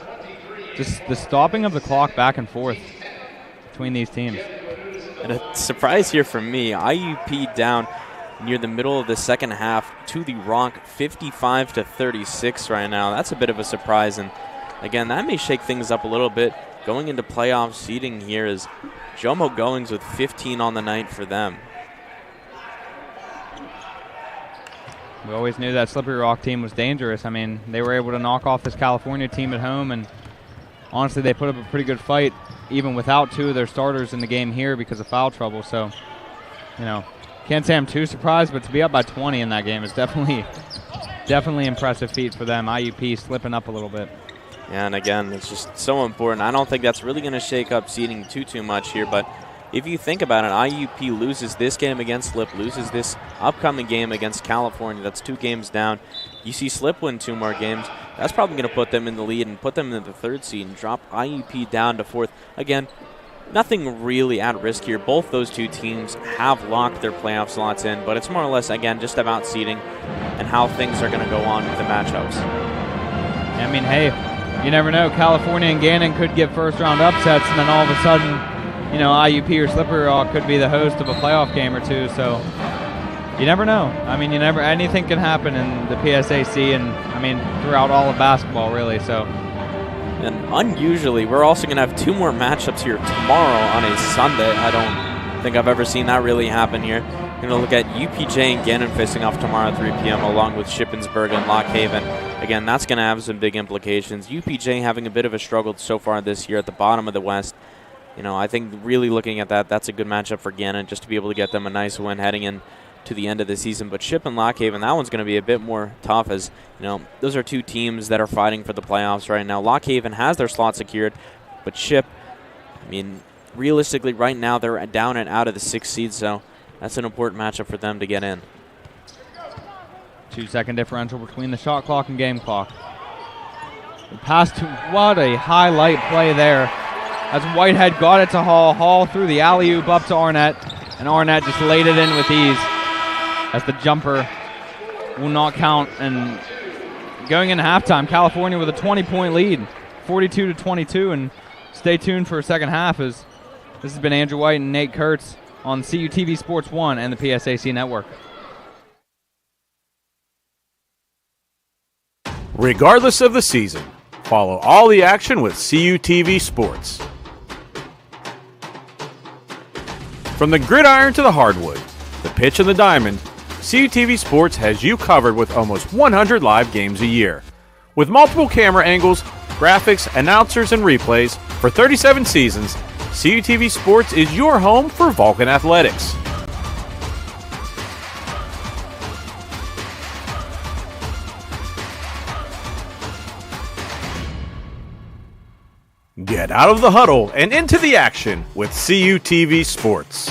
just the stopping of the clock back and forth between these teams. And a surprise here for me, IUP down near the middle of the second half to the Rock, 55-36 right now. That's a bit of a surprise, and again, that may shake things up a little bit. Going into playoff seeding here is Jomo Goings with 15 on the night for them. We always knew that Slippery Rock team was dangerous. I mean, they were able to knock off this California team at home, and honestly, they put up a pretty good fight even without 2 of their starters in the game here because of foul trouble. So, you know, can't say I'm too surprised, but to be up by 20 in that game is definitely impressive feat for them. IUP slipping up a little bit. Yeah, and again, it's just so important. I don't think that's really going to shake up seeding too much here, but if you think about it, IUP loses this game against Slip, loses this upcoming game against California. That's 2 games down. You see Slip win 2 more games. That's probably going to put them in the lead and put them in the 3rd seed and drop IUP down to 4th. Again, nothing really at risk here. Both those 2 teams have locked their playoff slots in, but it's more or less, again, just about seeding and how things are going to go on with the matchups. I mean, hey, you never know. California and Gannon could get first-round upsets, and then all of a sudden, you know, IUP or Slippery Rock could be the host of a playoff game or 2. So you never know. I mean, anything can happen in the PSAC, and I mean throughout all of basketball, really. So. And unusually, we're also going to have 2 more matchups here tomorrow on a Sunday. I don't think I've ever seen that really happen here. We're going to look at UPJ and Gannon facing off tomorrow at 3 p.m. along with Shippensburg and Lock Haven. Again, that's going to have some big implications. UPJ having a bit of a struggle so far this year at the bottom of the West. You know, I think really looking at that, that's a good matchup for Gannon just to be able to get them a nice win heading in to the end of the season. But Ship and Lock Haven, that one's going to be a bit more tough as, you know, those are 2 teams that are fighting for the playoffs right now. Lock Haven has their slot secured, but Ship, I mean, realistically right now they're down and out of the 6th seed, so that's an important matchup for them to get in. 2-second differential between the shot clock and game clock. The pass to, what a highlight play there. As Whitehead got it to Hall. Hall threw the alley-oop up to Arnett, and Arnett just laid it in with ease as the jumper will not count. And going into halftime, California with a 20-point lead, 42-22, and stay tuned for a second half as this has been Andrew White and Nate Kurtz on CUTV Sports 1 and the PSAC Network. Regardless of the season, follow all the action with CUTV Sports. From the gridiron to the hardwood, the pitch and the diamond, CUTV Sports has you covered with almost 100 live games a year. With multiple camera angles, graphics, announcers, and replays for 37 seasons, CUTV Sports is your home for Vulcan Athletics. Get out of the huddle and into the action with CUTV Sports.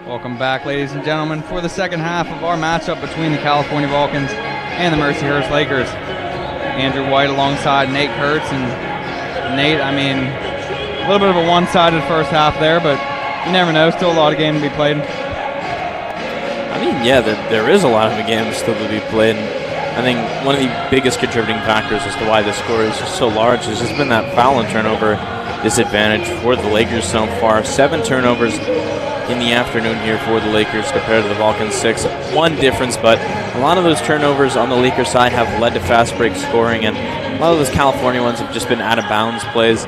Welcome back, ladies and gentlemen, for the second half of our matchup between the California Vulcans and the Mercyhurst Lakers. Andrew White alongside Nate Kurtz, and Nate, I mean, a little bit of a one-sided first half there, but you never know, still a lot of game to be played. I mean, yeah, there is a lot of the game still to be played. I think one of the biggest contributing factors as to why the score is just so large has just been that foul and turnover disadvantage for the Lakers so far. 7 turnovers in the afternoon here for the Lakers compared to the Vulcans 6. One difference, but a lot of those turnovers on the Lakers side have led to fast break scoring, and a lot of those California ones have just been out of bounds plays.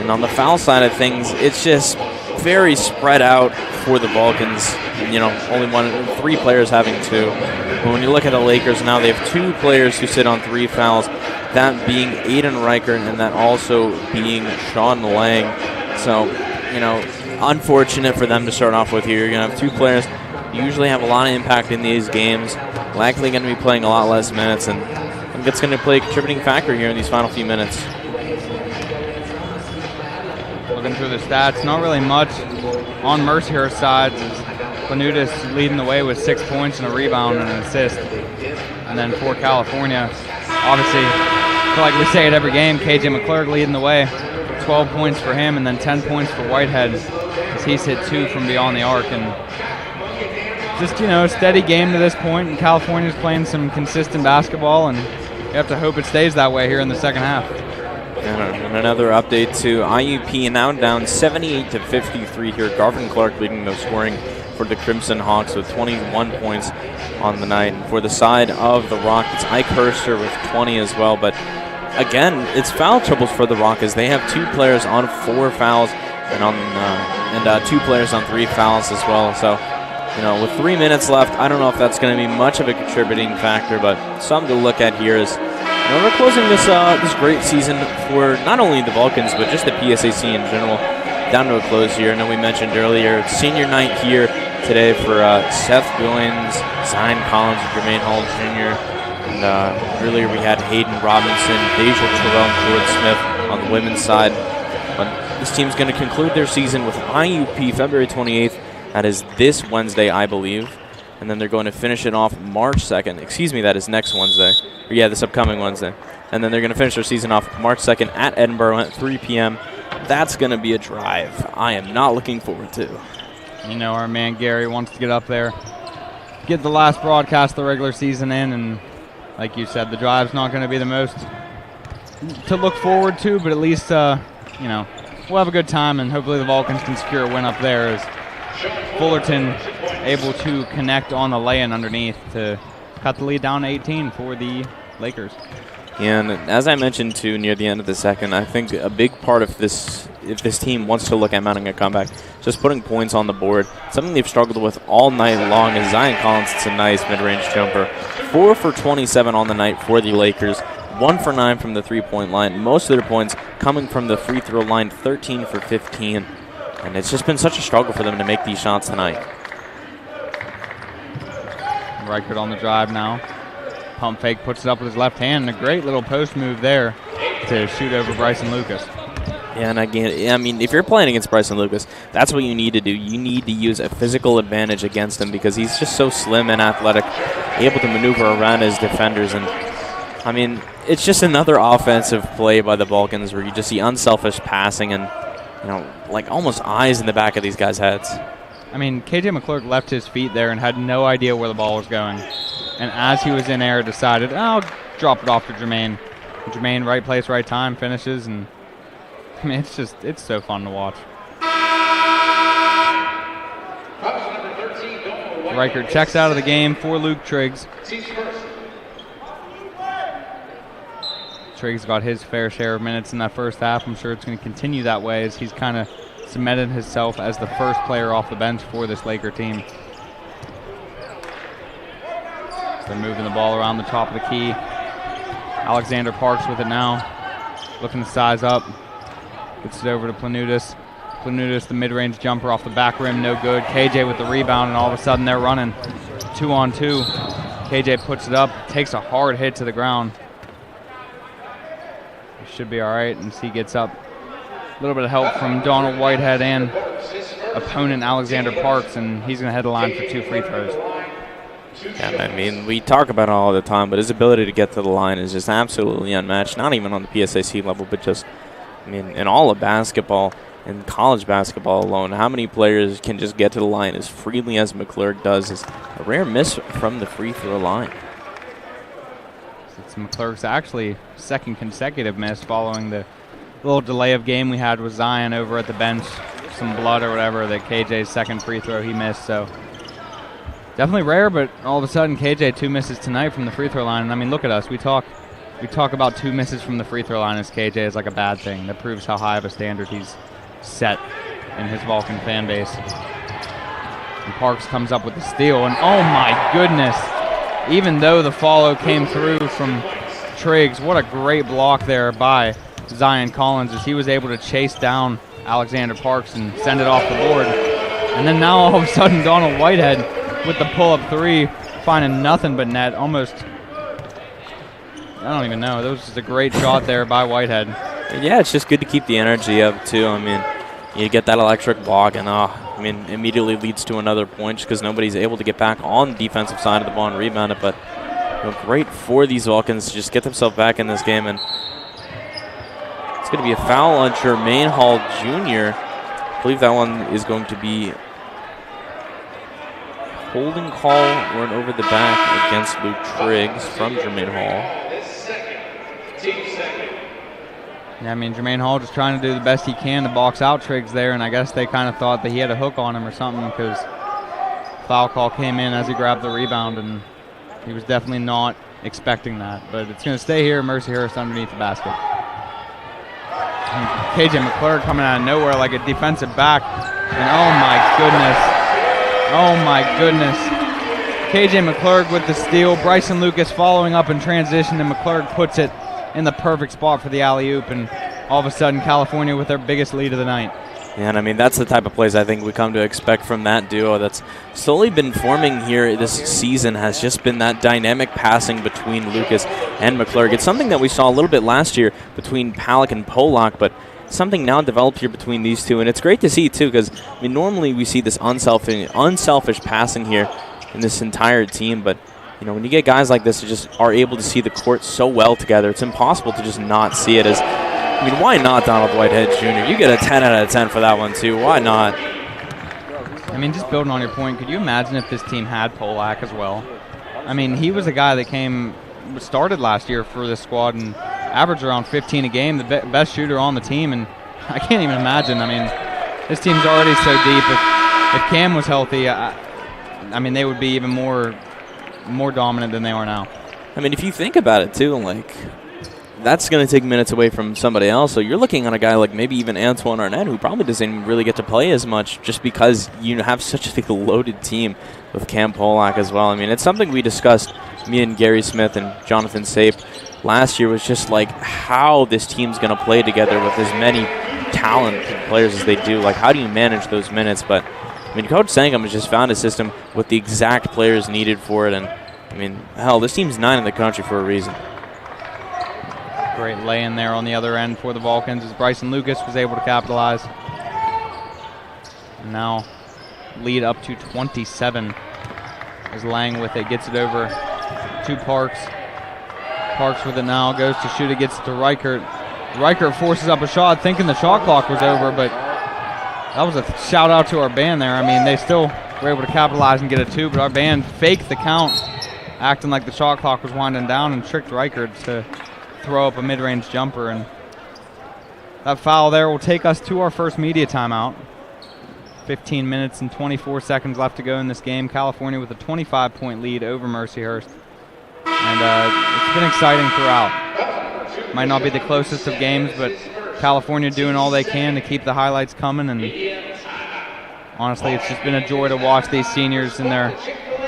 And on the foul side of things, it's just very spread out for the Vulcans. You know, only 3 players having 2. But when you look at the Lakers now, they have 2 players who sit on 3 fouls, that being Aiden Riker and that also being Sean Lang. So, you know, unfortunate for them to start off with here. You're going to have 2 players who usually have a lot of impact in these games, likely going to be playing a lot less minutes, and I think it's going to play a contributing factor here in these final few minutes. Looking through the stats, not really much on Mercyhurst's side. Planutis leading the way with 6 points and a rebound and an assist. And then for California, obviously, I feel like we say it every game, KJ McClurg leading the way. 12 points for him and then 10 points for Whitehead as he's hit 2 from beyond the arc. And just, you know, a steady game to this point, and California's playing some consistent basketball, and you have to hope it stays that way here in the second half. And another update to IUP, now down 78-53 here. Garvin Clark leading the scoring for the Crimson Hawks with 21 points on the night. And for the side of the Rockets, Ike Herster with 20 as well. But again, it's foul troubles for the Rockets. They have 2 players on 4 fouls and 2 players on 3 fouls as well. So, you know, with 3 minutes left, I don't know if that's going to be much of a contributing factor, but something to look at here is, you know, we're closing this great season for not only the Vulcans, but just the PSAC in general down to a close here. I know we mentioned earlier, it's senior night here today for Seth Goins, Zion Collins, and Jermaine Hall Jr., and earlier we had Hayden Robinson, Deja Terrell, and Jordan Smith on the women's side. But this team's going to conclude their season with IUP February 28th. That is this Wednesday, I believe. And then they're going to finish it off March 2nd. Excuse me, that is next Wednesday. Or yeah, this upcoming Wednesday. And then they're going to finish their season off March 2nd at Edinburgh at 3 p.m. That's going to be a drive I am not looking forward to. You know, our man Gary wants to get up there, get the last broadcast of the regular season in, and like you said, the drive's not going to be the most to look forward to, but at least, you know, we'll have a good time, and hopefully the Vulcans can secure a win up there as Fullerton able to connect on the lay-in underneath to cut the lead down to 18 for the Lakers. And as I mentioned, too, near the end of the second, I think a big part of this, if this team wants to look at mounting a comeback, just putting points on the board. Something they've struggled with all night long is Zion Collins. It's a nice mid-range jumper. 4 for 27 on the night for the Lakers. 1 for 9 from the three-point line. Most of their points coming from the free throw line, 13 for 15. And it's just been such a struggle for them to make these shots tonight. Reichert on the drive now. Pump fake, puts it up with his left hand. And a great little post move there to shoot over Bryson Lucas. Yeah, and again, I mean, if you're playing against Bryson Lucas, that's what you need to do. You need to use a physical advantage against him because he's just so slim and athletic, able to maneuver around his defenders. And, I mean, it's just another offensive play by the Vulcans where you just see unselfish passing and, you know, like almost eyes in the back of these guys' heads. I mean, KJ McClurg left his feet there and had no idea where the ball was going. And as he was in air, decided, I'll drop it off to Jermaine. Jermaine, right place, right time, finishes. And, I mean, it's so fun to watch. Reichert checks out of the game for Luke Triggs. Triggs got his fair share of minutes in that first half. I'm sure it's going to continue that way as he's kind of cemented himself as the first player off the bench for this Laker team. So they're moving the ball around the top of the key. Alexander Parks with it now, looking to size up. Gets it over to Planutis. Planutis, the mid-range jumper off the back rim, no good. KJ with the rebound, and all of a sudden they're running 2-on-2. KJ puts it up, takes a hard hit to the ground. Should be all right, and he gets up. A little bit of help from Donald Whitehead and opponent, Alexander Parks, and he's going to head the line for 2 free throws. Yeah, I mean, we talk about it all the time, but his ability to get to the line is just absolutely unmatched, not even on the PSAC level, but just, I mean, in all of basketball and college basketball alone, how many players can just get to the line as freely as McClurg does is a rare miss from the free throw line. It's McClurg's actually second consecutive miss following the little delay of game we had with Zion over at the bench, some blood or whatever, that KJ's second free throw he missed. So definitely rare, but all of a sudden KJ 2 misses tonight from the free throw line. And I mean, look at us. We talk about 2 misses from the free throw line as KJ is like a bad thing. That proves how high of a standard he's set in his Vulcan fan base. And Parks comes up with the steal, and oh my goodness, even though the follow came through from Triggs, what a great block there by Zion Collins as he was able to chase down Alexander Parks and send it off the board. And then now all of a sudden Donald Whitehead with the pull-up 3, finding nothing but net. Almost, I don't even know. That was just a great shot there by Whitehead. Yeah, it's just good to keep the energy up too. I mean, you get that electric block and I mean, immediately leads to another point just because nobody's able to get back on the defensive side of the ball and rebound it. But great for these Vulcans to just get themselves back in this game. And it's going to be a foul on Jermaine Hall Jr. I believe that one is going to be holding call run over the back against Luke Triggs from Jermaine Hall. Yeah, I mean, Jermaine Hall just trying to do the best he can to box out Triggs there, and I guess they kind of thought that he had a hook on him or something because foul call came in as he grabbed the rebound, and he was definitely not expecting that. But it's going to stay here, Mercyhurst underneath the basket. And KJ McClurg coming out of nowhere like a defensive back, and oh my goodness. KJ McClurg with the steal, Bryson Lucas following up in transition, and McClurg puts it in the perfect spot for the alley-oop, and all of a sudden California with their biggest lead of the night. Yeah, and I mean, that's the type of plays I think we come to expect from that duo that's slowly been forming here this season, has just been that dynamic passing between Lucas and McClurg. It's something that we saw a little bit last year between Palick and Polak, but something now developed here between these two, and it's great to see too, because I mean, normally we see this unselfish passing here in this entire team, but you know, when you get guys like this who just are able to see the court so well together, it's impossible to just not see it. As I mean, why not Donald Whitehead Jr.? You get a 10 out of 10 for that one too. Why not? I mean, just building on your point, could you imagine if this team had Polak as well? I mean, he was a guy that started last year for this squad and averaged around 15 a game, the best shooter on the team, and I can't even imagine. I mean, this team's already so deep. If Cam was healthy, I mean, they would be even more dominant than they are now. I mean, if you think about it too, like, that's going to take minutes away from somebody else. So you're looking at a guy like maybe even Antoine Arnett, who probably doesn't really get to play as much just because you have such a loaded team with Cam Polak as well. I mean, it's something we discussed, me and Gary Smith and Jonathan Sape last year, was just like how this team's going to play together with as many talented players as they do. Like, how do you manage those minutes? But I mean, Coach Sangam has just found a system with the exact players needed for it. And, I mean, hell, this team's 9 in the country for a reason. Great lay-in there on the other end for the Vulcans as Bryson Lucas was able to capitalize. And now lead up to 27 as Lang with it gets it over to Parks. Parks with it now, goes to shoot it, gets it to Reichert. Reichert forces up a shot thinking the shot clock was over, but that was a shout out to our band there. I mean, they still were able to capitalize and get a 2, but our band faked the count, acting like the shot clock was winding down, and tricked Reichert to throw up a mid-range jumper. And that foul there will take us to our first media timeout. 15 minutes and 24 seconds left to go in this game. California with a 25-point lead over Mercyhurst. And it's been exciting throughout. Might not be the closest of games, but California doing all they can to keep the highlights coming, and honestly, it's just been a joy to watch these seniors in their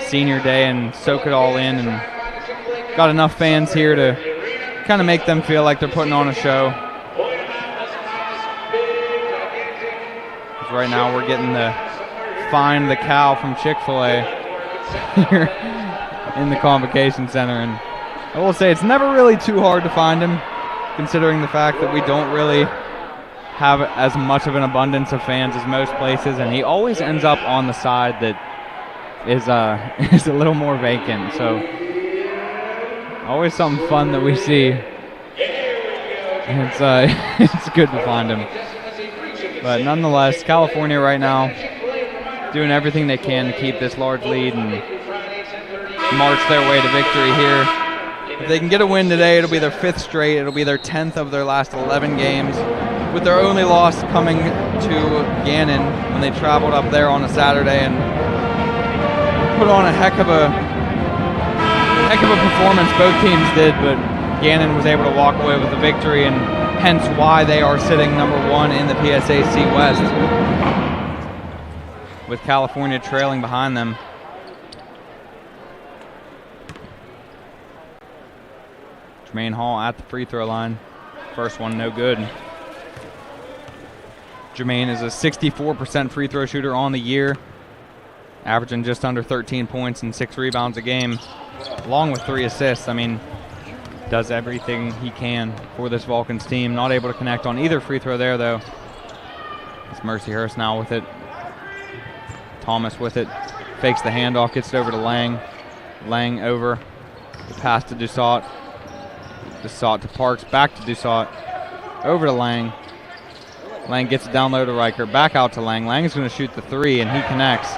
senior day and soak it all in, and got enough fans here to kind of make them feel like they're putting on a show. Right now we're getting the Find the Cow from Chick-fil-A here in the Convocation Center, and I will say it's never really too hard to find him, considering the fact that we don't really have as much of an abundance of fans as most places, and he always ends up on the side that is is a little more vacant. So always something fun that we see. It's it's good to find him. But nonetheless, California right now doing everything they can to keep this large lead and march their way to victory here. If they can get a win today, it'll be their 5th straight. It'll be their 10th of their last 11 games, with their only loss coming to Gannon when they traveled up there on a Saturday and put on a heck of a performance. Both teams did, but Gannon was able to walk away with the victory, and hence why they are sitting number 1 in the PSAC West, with California trailing behind them. Jermaine Hall at the free throw line. First one no good. Jermaine is a 64% free throw shooter on the year, averaging just under 13 points and 6 rebounds a game, along with 3 assists. I mean, does everything he can for this Vulcans team. Not able to connect on either free throw there, though. It's Mercyhurst now with it. Thomas with it. Fakes the handoff, gets it over to Lang. Lang over. The pass to Dussault. Dussault to Parks, back to Dussault. Over to Lang. Lang gets it down low to Riker. Back out to Lang. Lang is going to shoot the 3, and he connects.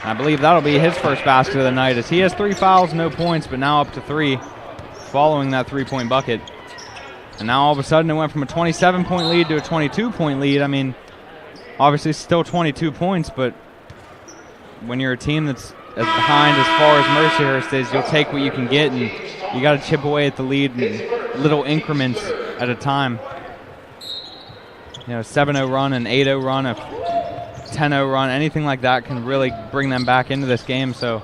I believe that'll be his first basket of the night, as he has 3 fouls, no points, but now up to 3 following that 3-point bucket. And now all of a sudden it went from a 27-point lead to a 22-point lead. I mean, obviously still 22 points, but when you're a team that's as behind as far as Mercyhurst is, you'll take what you can get, and you got to chip away at the lead in little increments at a time. You know, a 7-0 run, an 8-0 run, a 10-0 run, anything like that can really bring them back into this game. So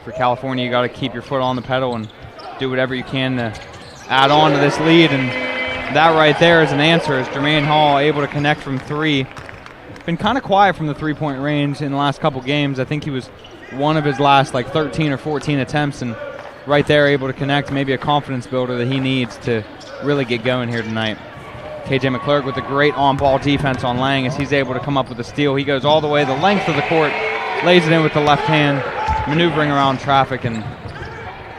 for California, you got to keep your foot on the pedal and do whatever you can to add on to this lead. And that right there is an answer, as Jermaine Hall able to connect from 3. Been kind of quiet from the 3-point range in the last couple games. I think he was one of his last like 13 or 14 attempts, and right there able to connect, maybe a confidence builder that he needs to really get going here tonight. KJ McClurg with a great on-ball defense on Lang as he's able to come up with a steal. He goes all the way the length of the court, lays it in with the left hand, maneuvering around traffic, and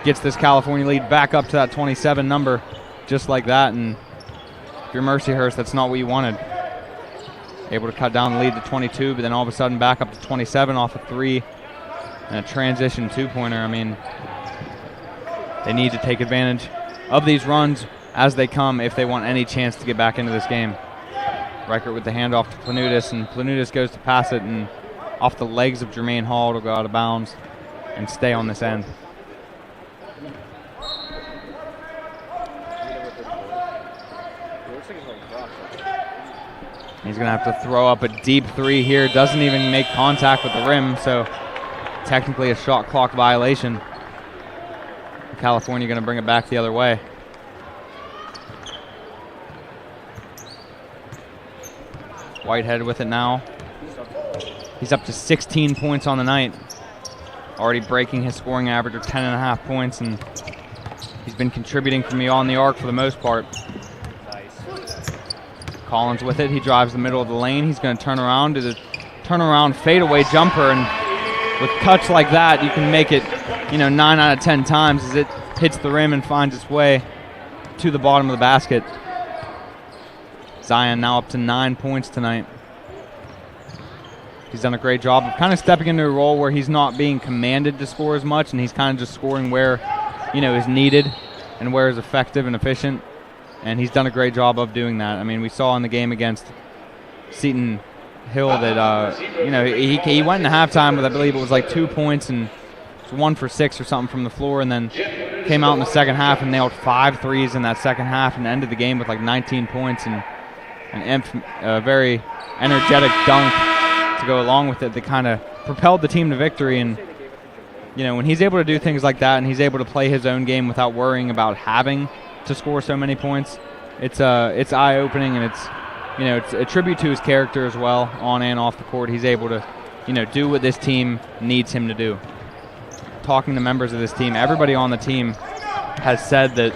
gets this California lead back up to that 27 number just like that. And if you're Mercyhurst, that's not what you wanted. Able to cut down the lead to 22, but then all of a sudden back up to 27 off a 3 and a transition 2-pointer. I mean, they need to take advantage of these runs as they come if they want any chance to get back into this game. Reichert with the handoff to Planutis, and Planutis goes to pass it, and off the legs of Jermaine Hall to go out of bounds and stay on this end. He's going to have to throw up a deep 3 here. Doesn't even make contact with the rim, so technically a shot clock violation. California going to bring it back the other way. Whitehead with it now. He's up to 16 points on the night. Already breaking his scoring average of 10.5 points, and he's been contributing from beyond the arc for the most part. Collins with it. He drives the middle of the lane. He's going to turn around to the turnaround fadeaway jumper, and with cuts like that, you can make it, 9 out of 10 times as it hits the rim and finds its way to the bottom of the basket. Zion now up to 9 points tonight. He's done a great job of kind of stepping into a role where he's not being commanded to score as much, and he's kind of just scoring where, is needed and where is effective and efficient. And he's done a great job of doing that. I mean, we saw in the game against Seton Hill that, he went in halftime with, I believe it was like 2 points and 1 for 6 or something from the floor, and then came out in the second half and nailed 5 threes in that second half and ended the game with like 19 points and a very energetic dunk to go along with it that kind of propelled the team to victory. And, when he's able to do things like that and he's able to play his own game without worrying about having to score so many points, it's eye-opening, and it's a tribute to his character as well on and off the court. He's able to do what this team needs him to do. Talking to members of this team, everybody on the team has said that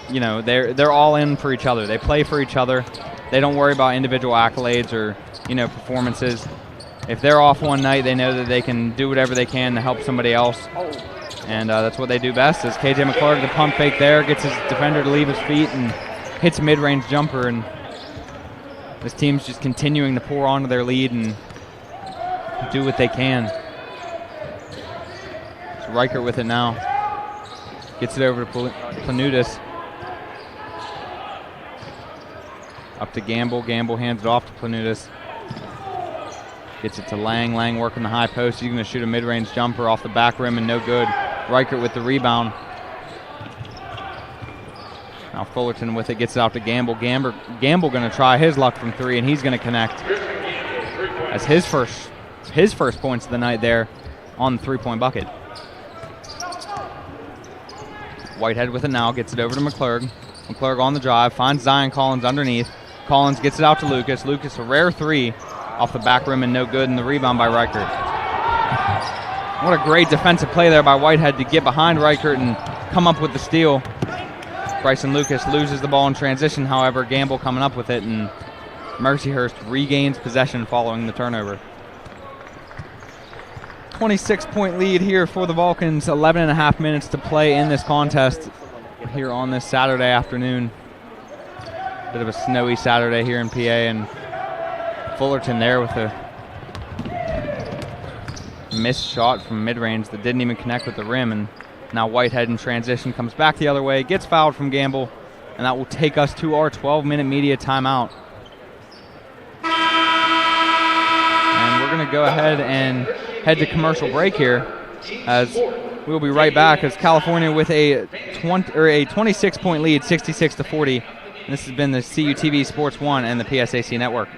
you know, they're all in for each other. They play for each other. They don't worry about individual accolades or, you know, performances. If they're off one night, they know that they can do whatever they can to help somebody else. And that's what they do best. Is KJ McClurg, the pump fake there, gets his defender to leave his feet and hits a mid-range jumper. And this team's just continuing to pour onto their lead and do what they can. So Reichert with it now. Gets it over to Planutis. Up to Gamble. Gamble hands it off to Planutis. Gets it to Lang. Lang working the high post. He's going to shoot a mid-range jumper off the back rim and no good. Reichert with the rebound. Now Fullerton with it, gets it out to Gamble. Gamble going to try his luck from three, and he's going to connect. That's his first points of the night there on the three-point bucket. Whitehead with it now, gets it over to McClurg. McClurg on the drive, finds Zion Collins underneath. Collins gets it out to Lucas. Lucas, a rare three off the back rim and no good, and the rebound by Reichert. What a great defensive play there by Whitehead to get behind Reichert and come up with the steal. Bryson Lucas loses the ball in transition, however, Gamble coming up with it, and Mercyhurst regains possession following the turnover. 26-point lead here for the Vulcans, 11.5 minutes to play in this contest here on this Saturday afternoon. Bit of a snowy Saturday here in PA, and Fullerton there with a missed shot from mid-range that didn't even connect with the rim, and now Whitehead in transition comes back the other way, gets fouled from Gamble, and that will take us to our 12-minute media timeout. And we're going to go ahead and head to commercial break here, as we'll be right back as California with a 26-point lead, 66-40. And this has been the CUTV Sports 1 and the PSAC Network.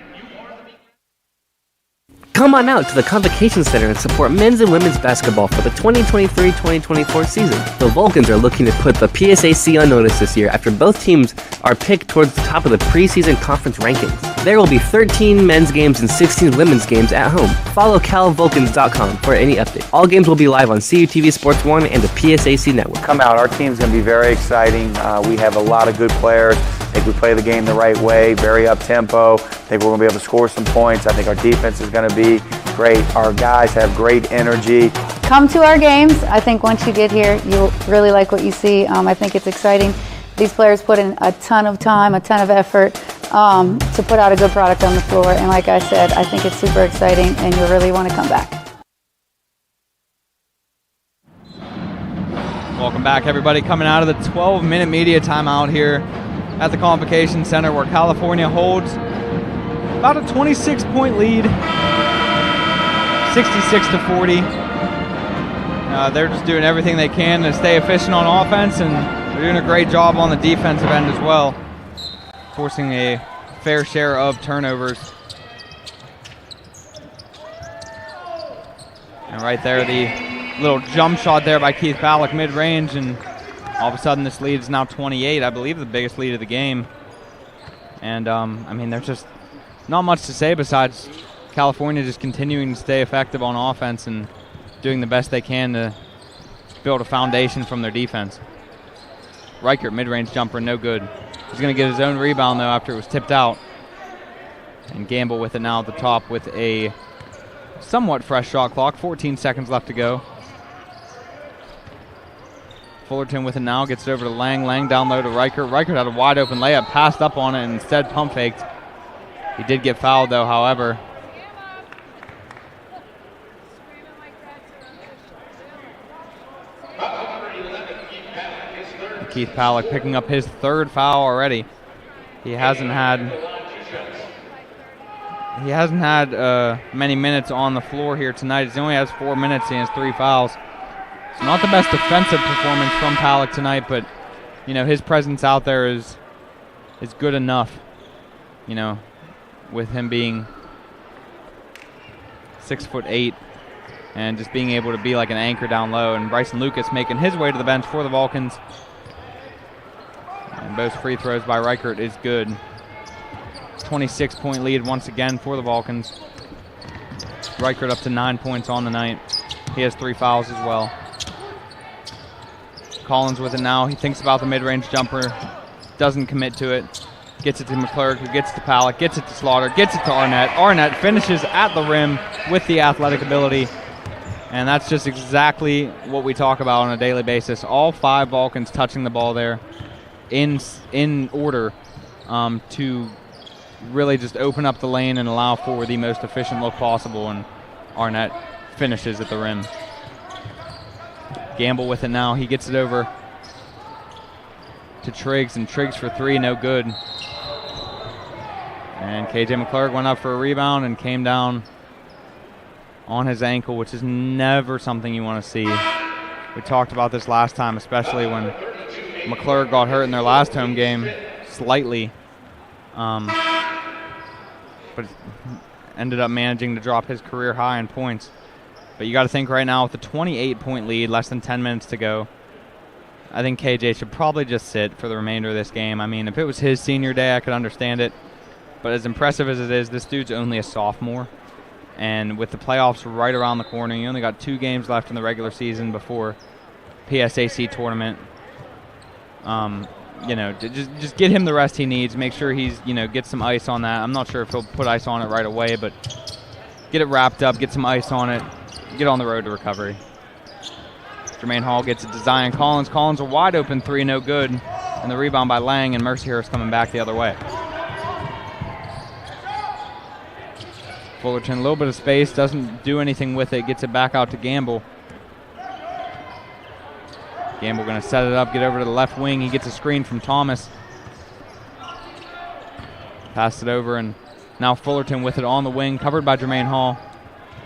Come on out to the Convocation Center and support men's and women's basketball for the 2023-2024 season. The Vulcans are looking to put the PSAC on notice this year after both teams are picked towards the top of the preseason conference rankings. There will be 13 men's games and 16 women's games at home. Follow calvulcans.com for any update. All games will be live on CUTV Sports 1 and the PSAC Network. Come out. Our team's going to be very exciting. We have a lot of good players. I think we play the game the right way, very up-tempo. I think we're going to be able to score some points. I think our defense is going to be great. Our guys have great energy. Come to our games. I think once you get here, you'll really like what you see. I think it's exciting. These players put in a ton of time, a ton of effort to put out a good product on the floor. And like I said, I think it's super exciting, and you'll really want to come back. Welcome back, everybody. Coming out of the 12-minute media timeout here at the Convocation Center, where California holds about a 26-point lead, 66-40. They're just doing everything they can to stay efficient on offense, and they're doing a great job on the defensive end as well, forcing a fair share of turnovers. And right there, the little jump shot there by Keith Ballack mid-range, and all of a sudden this lead is now 28, I believe the biggest lead of the game. And, I mean, there's just not much to say besides California just continuing to stay effective on offense and doing the best they can to build a foundation from their defense. Reichert, mid-range jumper, no good. He's going to get his own rebound, though, after it was tipped out. And Gamble with it now at the top with a somewhat fresh shot clock, 14 seconds left to go. Fullerton with it now, gets it over to Lang. Lang down low to Reichert. Reichert had a wide open layup, passed up on it, and instead pump faked. He did get fouled, though, however. Keith Ballack picking up his third foul already. He hasn't had many minutes on the floor here tonight. He only has 4 minutes. He has 3 fouls. It's not the best defensive performance from Ballack tonight, but you know his presence out there is good enough. You know, with him being 6'8" and just being able to be like an anchor down low. And Bryson Lucas making his way to the bench for the Vulcans. And both free throws by Reichert is good. 26-point lead once again for the Vulcans. Reichert up to 9 points on the night. He has 3 fouls as well. Collins with it now. He thinks about the mid-range jumper. doesn't commit to it. Gets it to McClurg, who gets it to Palick, gets it to Slaughter, gets it to Arnett. Arnett finishes at the rim with the athletic ability. And that's just exactly what we talk about on a daily basis. All 5 Vulcans touching the ball there in order to really just open up the lane and allow for the most efficient look possible. And Arnett finishes at the rim. Gamble with it now. He gets it over to Triggs, and Triggs for 3, no good. And KJ McClurg went up for a rebound and came down on his ankle, which is never something you want to see. We talked about this last time, especially when McClurg got hurt in their last home game slightly, but ended up managing to drop his career high in points. But you got to think right now with the 28-point lead, less than 10 minutes to go, I think KJ should probably just sit for the remainder of this game. I mean, if it was his senior day, I could understand it. But as impressive as it is, this dude's only a sophomore. And with the playoffs right around the corner, you only got 2 games left in the regular season before PSAC tournament. Just get him the rest he needs. Make sure he's, get some ice on that. I'm not sure if he'll put ice on it right away, but get it wrapped up, get some ice on it, get on the road to recovery. Jermaine Hall gets it to Zion Collins. Collins a wide open 3, no good. And the rebound by Lang, and Mercyhurst coming back the other way. Fullerton, a little bit of space, doesn't do anything with it, gets it back out to Gamble. Gamble going to set it up, get over to the left wing. He gets a screen from Thomas. Passed it over, and now Fullerton with it on the wing, covered by Jermaine Hall.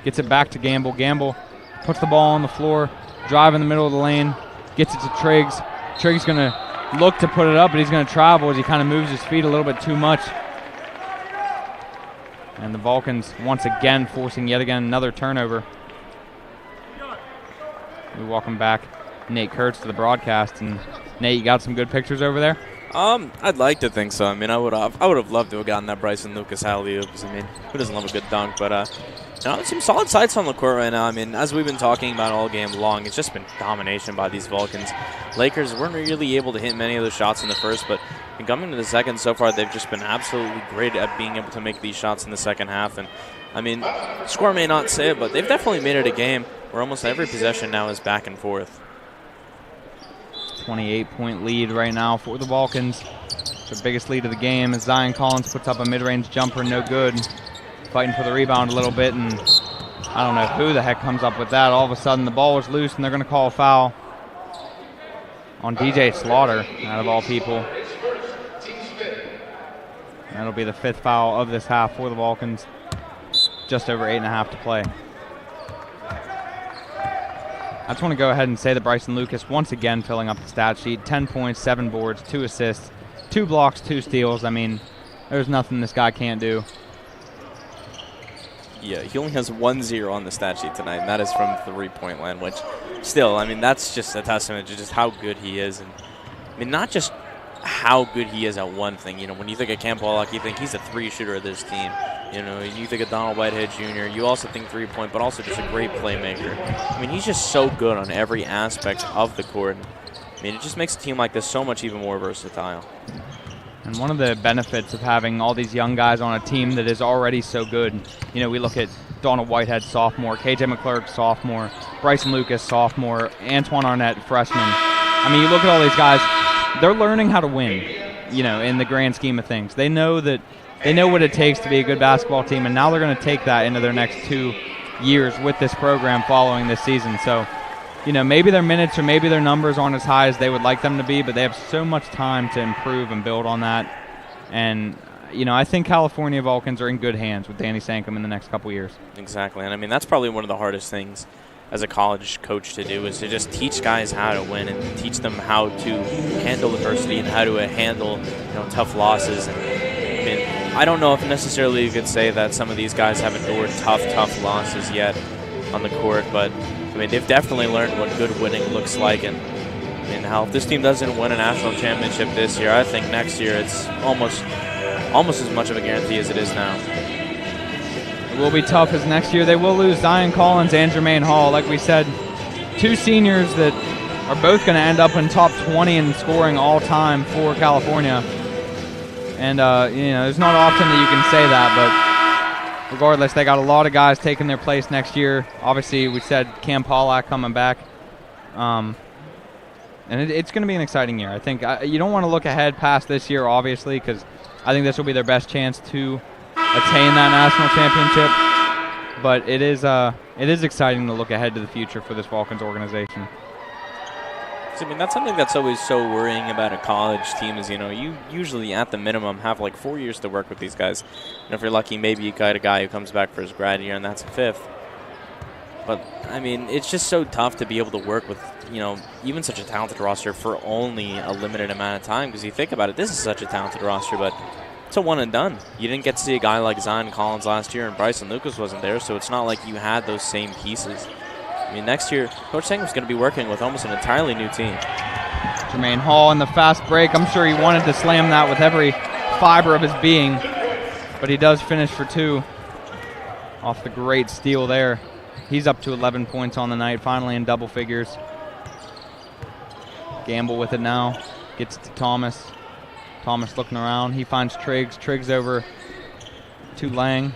Gets it back to Gamble. Gamble puts the ball on the floor, drive in the middle of the lane, gets it to Triggs. Triggs going to look to put it up, but he's going to travel as he kind of moves his feet a little bit too much. And the Vulcans once again forcing yet again another turnover. We welcome back Nate Kurtz to the broadcast. And Nate, you got some good pictures over there? I'd like to think so. I mean, I would have loved to have gotten that Bryson Lucas alley-oop. I mean, who doesn't love a good dunk? But some solid sights on the court right now. I mean, as we've been talking about all game long, it's just been domination by these Vulcans. Lakers weren't really able to hit many of those shots in the first, but coming to the second so far, they've just been absolutely great at being able to make these shots in the second half. And I mean, score may not say it, but they've definitely made it a game where almost every possession now is back and forth. 28-point lead right now for the Vulcans. Their biggest lead of the game as Zion Collins puts up a mid-range jumper, no good. Fighting for the rebound a little bit, and I don't know who the heck comes up with that. All of a sudden, the ball is loose, and they're going to call a foul on DJ Slaughter, out of all people. That'll be the 5th foul of this half for the Vulcans. Just over 8.5 to play. I just want to go ahead and say that Bryson Lucas once again filling up the stat sheet. 10 points, 7 boards, 2 assists, 2 blocks, 2 steals. I mean, there's nothing this guy can't do. Yeah, he only has 1-0 on the stat sheet tonight, and that is from 3-point line, which still, I mean, that's just a testament to just how good he is. And I mean, not just how good he is at one thing. When you think of Cam Pollock, you think he's a 3-shooter of this team. You think of Donald Whitehead Jr., you also think 3-point, but also just a great playmaker. I mean, he's just so good on every aspect of the court. I mean, it just makes a team like this so much even more versatile. And one of the benefits of having all these young guys on a team that is already so good, we look at Donald Whitehead, sophomore, KJ McClurg, sophomore, Bryson Lucas, sophomore, Antoine Arnett, freshman. I mean, you look at all these guys, they're learning how to win, in the grand scheme of things. They know what it takes to be a good basketball team, and now they're going to take that into their next 2 years with this program following this season. So, maybe their minutes or maybe their numbers aren't as high as they would like them to be, but they have so much time to improve and build on that. And, I think California Vulcans are in good hands with Danny Sankum in the next couple years. Exactly. And, I mean, that's probably one of the hardest things as a college coach to do, is to just teach guys how to win and teach them how to handle adversity and how to handle tough losses. And I mean, I don't know if necessarily you could say that some of these guys have endured tough losses yet on the court, but I mean, they've definitely learned what good winning looks like. And I mean, how if this team doesn't win a national championship this year, I think next year it's almost as much of a guarantee as it is now. It will be tough, as next year they will lose Zion Collins and Jermaine Hall. Like we said, 2 seniors that are both going to end up in top 20 in scoring all time for California. And, there's not often that you can say that, but regardless, they got a lot of guys taking their place next year. Obviously, we said Cam Pollack coming back. And it's going to be an exciting year. I think you don't want to look ahead past this year, obviously, because I think this will be their best chance to attain that national championship. But it is exciting to look ahead to the future for this Vulcans organization. I mean, that's something that's always so worrying about a college team is, you usually at the minimum have like 4 years to work with these guys. And if you're lucky, maybe you got a guy who comes back for his grad year, and that's a fifth. But, I mean, it's just so tough to be able to work with, even such a talented roster for only a limited amount of time. Because you think about it, this is such a talented roster, but it's a one and done. You didn't get to see a guy like Zion Collins last year, and Bryson Lucas wasn't there, so it's not like you had those same pieces. I mean, next year, Coach Sangham's going to be working with almost an entirely new team. Jermaine Hall in the fast break. I'm sure he wanted to slam that with every fiber of his being, but he does finish for 2 off the great steal there. He's up to 11 points on the night, finally in double figures. Gamble with it now. Gets it to Thomas. Thomas looking around. He finds Triggs. Triggs over to Lang.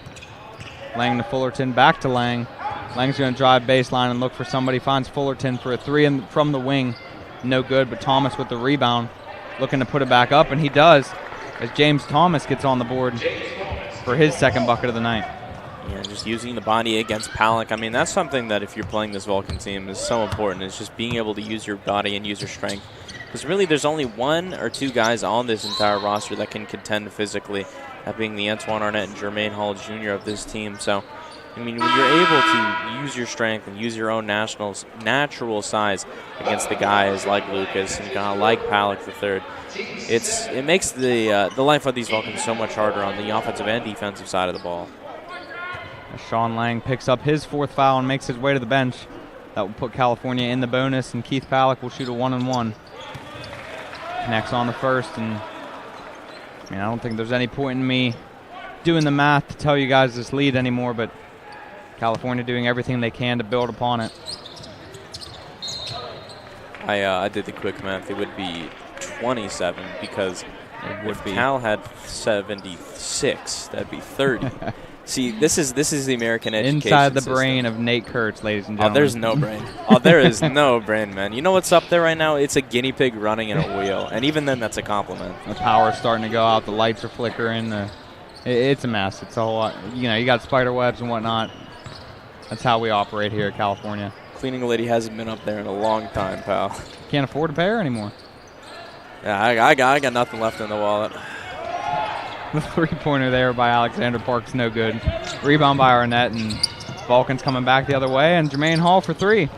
Lang to Fullerton. Back to Lang. Lang's going to drive baseline and look for somebody. Finds Fullerton for a 3 from the wing. No good, but Thomas with the rebound. Looking to put it back up, and he does, as James Thomas gets on the board for his second bucket of the night. Yeah, just using the body against Pollack. I mean, that's something that if you're playing this Vulcan team is so important. It's just being able to use your body and use your strength. Because really there's only 1 or 2 guys on this entire roster that can contend physically, that being the Antoine Arnett and Jermaine Hall Jr. of this team. So, I mean, when you're able to use your strength and use your own natural size against the guys like Lucas and like Pollack III, it makes the life of these Vulcans so much harder on the offensive and defensive side of the ball. Sean Lang picks up his 4th foul and makes his way to the bench. That will put California in the bonus, and Keith Pollack will shoot a 1-and-1. Connects on the first, and I don't think there's any point in me doing the math to tell you guys this lead anymore, but California doing everything they can to build upon it. I did the quick math. It would be 27 because if Cal had 76, that'd be 30. See, this is the American education Inside the system. brain of Nate Kurtz, ladies and gentlemen. Oh, there's no brain. Oh, there is no brain, man. You know what's up there right now? It's a guinea pig running in a wheel, and even then, that's a compliment. The power's starting to go out. The lights are flickering. It's a mess. It's a whole lot. You got spider webs and whatnot. That's how we operate here at California. Cleaning lady hasn't been up there in a long time, pal. Can't afford to pay her anymore. Yeah, I got nothing left in the wallet. The 3-pointer there by Alexander Parks, no good. Rebound by Arnett, and Vulcans coming back the other way, and Jermaine Hall for 3.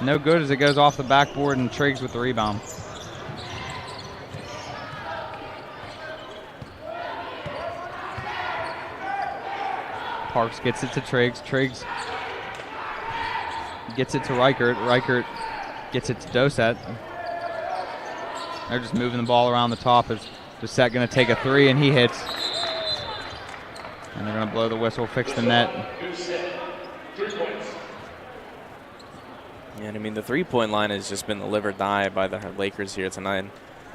No good as it goes off the backboard, and Triggs with the rebound. Parks gets it to Triggs. Triggs gets it to Reichert. Reichert gets it to Doset. They're just moving the ball around the top as Doset going to take a 3, and he hits. And they're going to blow the whistle, fix the net. Yeah, I mean, the 3-point line has just been the live or die by the Lakers here tonight.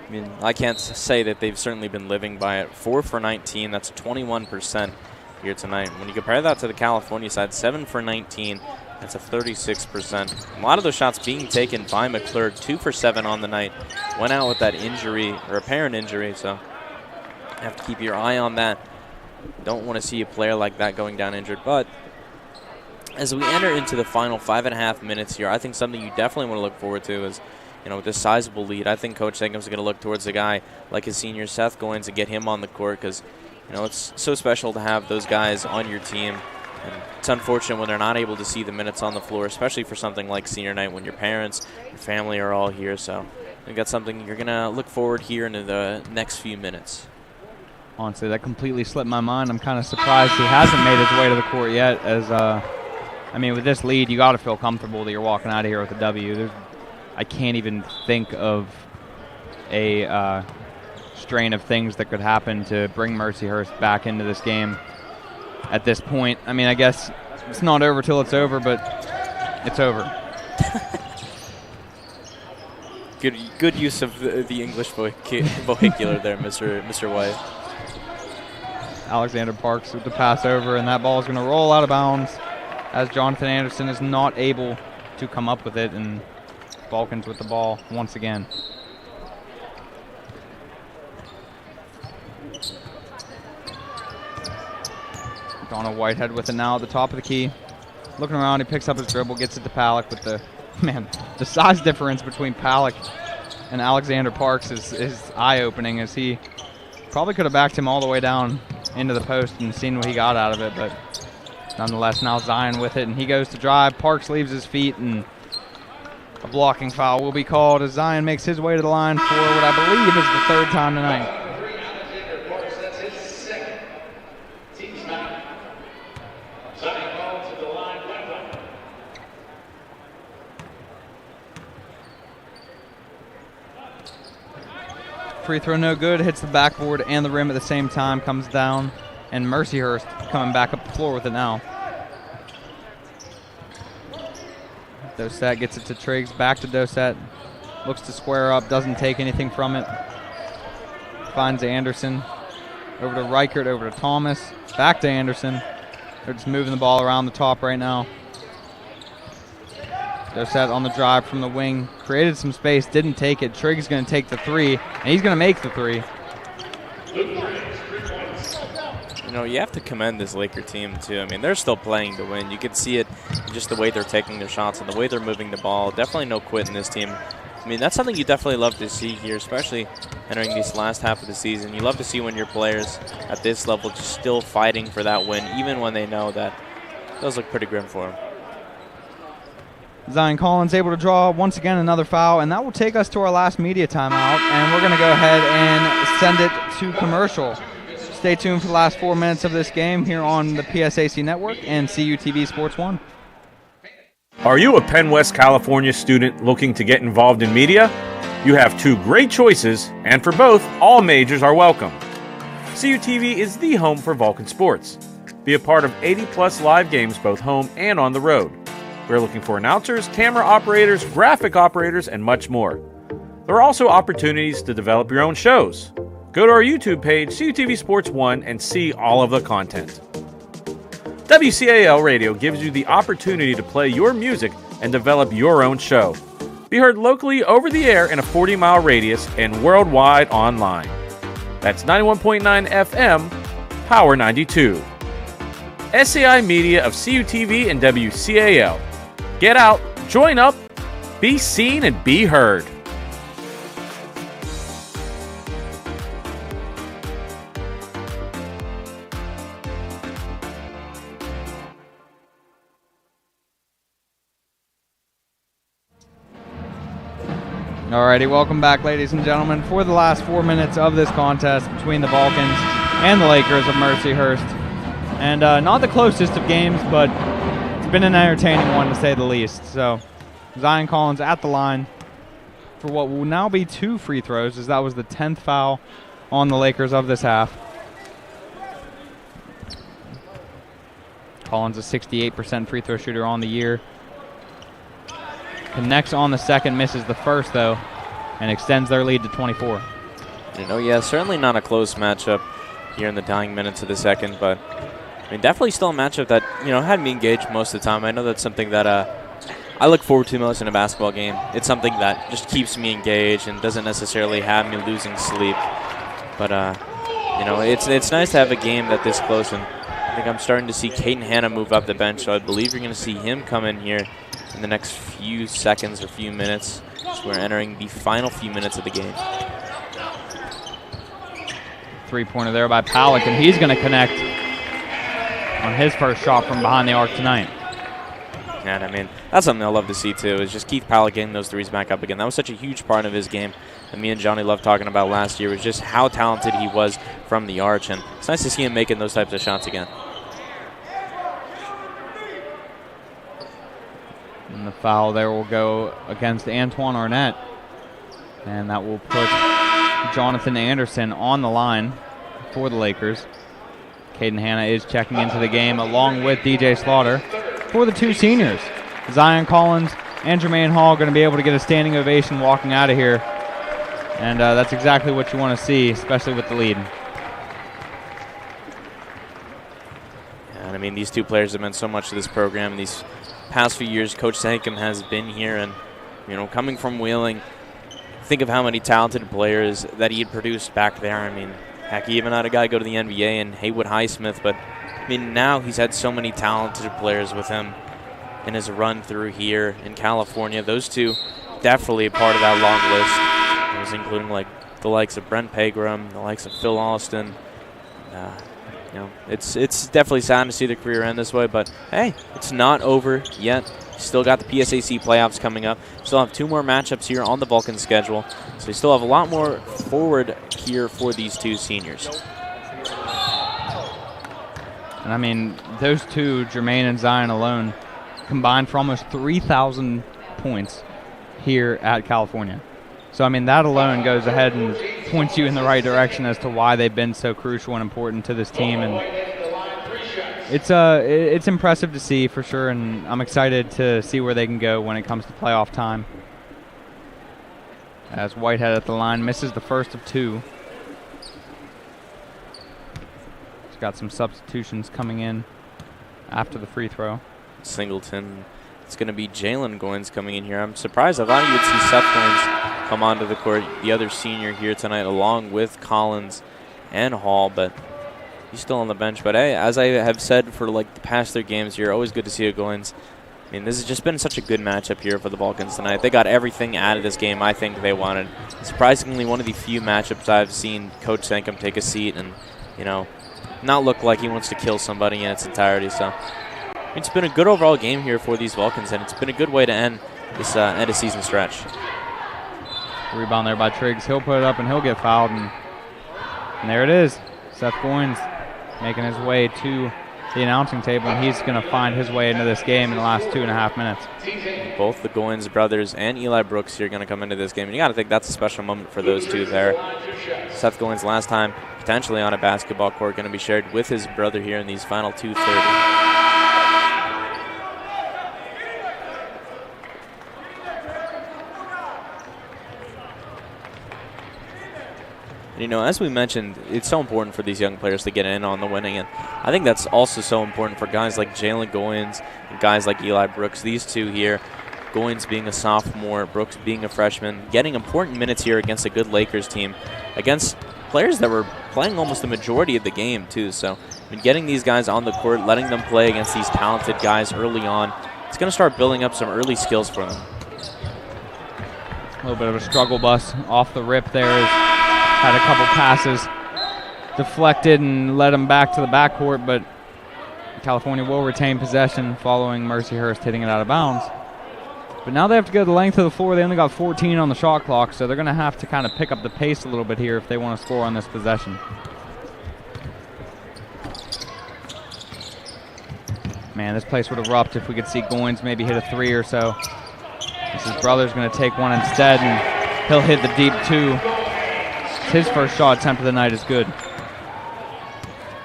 I mean, I can't say that they've certainly been living by it. 4 for 19, that's 21% here tonight. When you compare that to the California side, 7 for 19, that's a 36%. A lot of those shots being taken by McClure, 2 for 7 on the night. Went out with that injury, or apparent injury, so you have to keep your eye on that. Don't want to see a player like that going down injured. But as we enter into the final 5.5 minutes here, I think something you definitely want to look forward to is, with this sizable lead, I think Coach Sangham's going to look towards a guy like his senior Seth Goins and get him on the court because, it's so special to have those guys on your team. And it's unfortunate when they're not able to see the minutes on the floor, especially for something like senior night when your parents, your family are all here. So I think that's something you're going to look forward here into the next few minutes. Honestly, that completely slipped my mind. I'm kind of surprised he hasn't made his way to the court yet. With this lead, you got to feel comfortable that you're walking out of here with a W. I can't even think of a strain of things that could happen to bring Mercyhurst back into this game at this point. I guess it's not over till it's over, but it's over. Good use of the English vehicular there, Mr. White. Alexander Parks with the pass over, and that ball is going to roll out of bounds as Jonathan Anderson is not able to come up with it, and Balkans with the ball once again. Donald Whitehead with it now at the top of the key. Looking around, he picks up his dribble, gets it to Palak with the size difference between Palak and Alexander Parks is eye-opening, as he probably could have backed him all the way down into the post and seen what he got out of it, but nonetheless, now Zion with it, and he goes to drive. Parks leaves his feet, and a blocking foul will be called as Zion makes his way to the line for what I believe is the third time tonight. Free throw no good, hits the backboard and the rim at the same time, comes down, and Mercyhurst coming back up the floor with it now. Doset gets it to Triggs, back to Doset, looks to square up, doesn't take anything from it. Finds Anderson, over to Reichert, over to Thomas, back to Anderson. They're just moving the ball around the top right now. Doset on the drive from the wing, created some space, didn't take it. Triggs going to take the three, and he's going to make the three. You know, you have to commend this Laker team, too. I mean, they're still playing to win. You can see it in just the way they're taking their shots and the way they're moving the ball. Definitely no quit in this team. I mean, that's something you definitely love to see here, especially entering this last half of the season. You love to see when your players at this level just still fighting for that win, even when they know that it does look pretty grim for them. Zion Collins able to draw once again another foul, and that will take us to our last media timeout, and we're going to go ahead and send it to commercial. Stay tuned for the last 4 minutes of this game here on the PSAC Network and CUTV Sports 1. Are you a Penn West California student looking to get involved in media? You have two great choices, and for both, all majors are welcome. CUTV is the home for Vulcan sports. Be a part of 80-plus live games both home and on the road. We're looking for announcers, camera operators, graphic operators, and much more. There are also opportunities to develop your own shows. Go to our YouTube page, CUTV Sports 1, and see all of the content. WCAL Radio gives you the opportunity to play your music and develop your own show. Be heard locally over the air in a 40-mile radius and worldwide online. That's 91.9 FM, Power 92. SAI Media of CUTV and WCAL. Get out, join up, be seen, and be heard. Alrighty, welcome back, ladies and gentlemen, for the last 4 minutes of this contest between the Balkans and the Lakers of Mercyhurst. And not the closest of games, but it's been an entertaining one to say the least. So Zion Collins at the line for what will now be 2 free throws, as that was the 10th foul on the Lakers of this half. Collins a 68% free throw shooter on the year. Connects on the second, misses the first, though, and extends their lead to 24. You know, yeah, certainly not a close matchup here in the dying minutes of the second, but I mean, definitely still a matchup that, you know, had me engaged most of the time. I know that's something that I look forward to most in a basketball game. It's something that just keeps me engaged and doesn't necessarily have me losing sleep. But, you know, it's nice to have a game that this close, and I think I'm starting to see Caden Hanna move up the bench, so I believe you're going to see him come in here in the next few seconds or few minutes. So we're entering the final few minutes of the game. Three-pointer there by Palak, and he's going to connect on his first shot from behind the arc tonight. And I mean, that's something I love to see too, is just Keith Palak getting those threes back up again. That was such a huge part of his game that me and Johnny loved talking about last year, was just how talented he was from the arch, and it's nice to see him making those types of shots again. And the foul there will go against Antoine Arnett, and that will put Jonathan Anderson on the line for the Lakers. Caden Hanna is checking into the game along with DJ Slaughter for the 2 seniors. Zion Collins and Jermaine Hall going to be able to get a standing ovation walking out of here. And that's exactly what you want to see, especially with the lead. And I mean, these two players have meant so much to this program these past few years. Coach Sankum has been here, and you know, coming from Wheeling, think of how many talented players that he had produced back there. I mean, heck, he even had a guy go to the NBA and Haywood Highsmith, but I mean, now he's had so many talented players with him in his run through here in California. Those two definitely a part of that long list. It was including like the likes of Brent Pegram, the likes of Phil Austin. You know, it's definitely sad to see the career end this way, but hey, it's not over yet. Still got the PSAC playoffs coming up. Still have 2 more matchups here on the Vulcan schedule, so we still have a lot more forward here for these two seniors. And I mean, those two, Jermaine and Zion alone, combined for almost 3,000 points here at California. So I mean, that alone goes ahead and points you in the right direction as to why they've been so crucial and important to this team. And it's impressive to see for sure, and I'm excited to see where they can go when it comes to playoff time. As Whitehead at the line misses the first of 2. He's got some substitutions coming in after the free throw. Singleton. It's going to be Jalen Goins coming in here. I'm surprised. I thought you would see Seth Goins come onto the court, the other senior here tonight, along with Collins and Hall, but he's still on the bench. But hey, as I have said for like the past 3 games here, always good to see a Goins. I mean, this has just been such a good matchup here for the Vulcans tonight. They got everything out of this game I think they wanted. Surprisingly, one of the few matchups I've seen Coach Sankum take a seat and, you know, not look like he wants to kill somebody in its entirety. So it's been a good overall game here for these Vulcans, and it's been a good way to end this end of season stretch. Rebound there by Triggs. He'll put it up and he'll get fouled. And there it is. Seth Goins making his way to the announcing table, and he's going to find his way into this game in the last 2.5 minutes. Both the Goins brothers and Eli Brooks here going to come into this game, and you got to think that's a special moment for those two there. Seth Goins last time potentially on a basketball court, going to be shared with his brother here in these final 2:30. You know, as we mentioned, it's so important for these young players to get in on the winning, and I think that's also so important for guys like Jalen Goins and guys like Eli Brooks. These two here, Goins being a sophomore, Brooks being a freshman, getting important minutes here against a good Lakers team, against players that were playing almost the majority of the game too. So, I mean, getting these guys on the court, letting them play against these talented guys early on, it's going to start building up some early skills for them. A little bit of a struggle bus off the rip there. Had a couple passes deflected and led them back to the backcourt, but California will retain possession following Mercyhurst hitting it out of bounds. But now they have to go the length of the floor. They only got 14 on the shot clock, so they're going to have to kind of pick up the pace a little bit here if they want to score on this possession. Man, this place would erupt if we could see Goins maybe hit a 3 or so. His brother's going to take one instead, and he'll hit the deep 2. His first shot attempt of the night is good.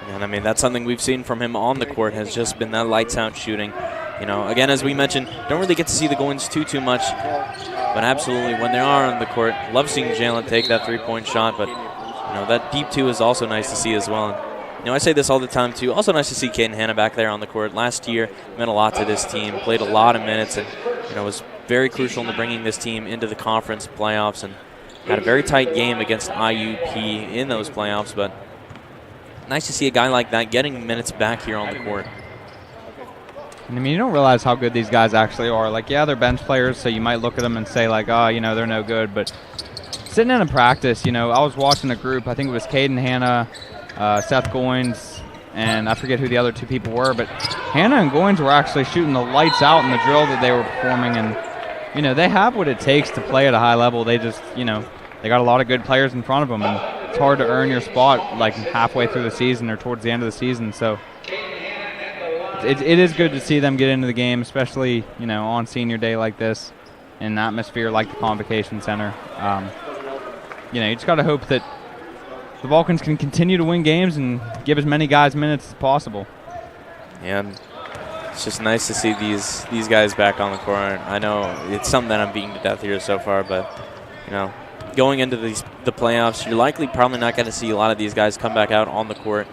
And I mean, that's something we've seen from him on the court, has just been that lights out shooting. You know, again, as we mentioned, don't really get to see the Goins too much, but absolutely when they are on the court, love seeing Jalen take that 3-point shot, but you know, that deep 2 is also nice to see as well. And, you know, I say this all the time too, also nice to see Caden Hanna back there on the court. Last year meant a lot to this team, played a lot of minutes, and you know, was very crucial in bringing this team into the conference playoffs, and had a very tight game against IUP in those playoffs, but nice to see a guy like that getting minutes back here on the court. I mean, you don't realize how good these guys actually are. Like, yeah, they're bench players, so you might look at them and say, like, oh, you know, they're no good. But sitting in a practice, you know, I was watching a group. I think it was Caden Hanna, Seth Goins, and I forget who the other 2 people were. But Hanna and Goins were actually shooting the lights out in the drill that they were performing. And, you know, they have what it takes to play at a high level. They just, you know, they got a lot of good players in front of them, and it's hard to earn your spot like halfway through the season or towards the end of the season. So it is good to see them get into the game, especially, you know, on senior day like this, in an atmosphere like the Convocation Center. You know, you just got to hope that the Vulcans can continue to win games and give as many guys minutes as possible. And It's just nice to see these guys back on the court. I know it's something that I'm beating to death here so far, but going into the playoffs, you're likely probably not going to see a lot of these guys come back out on the court.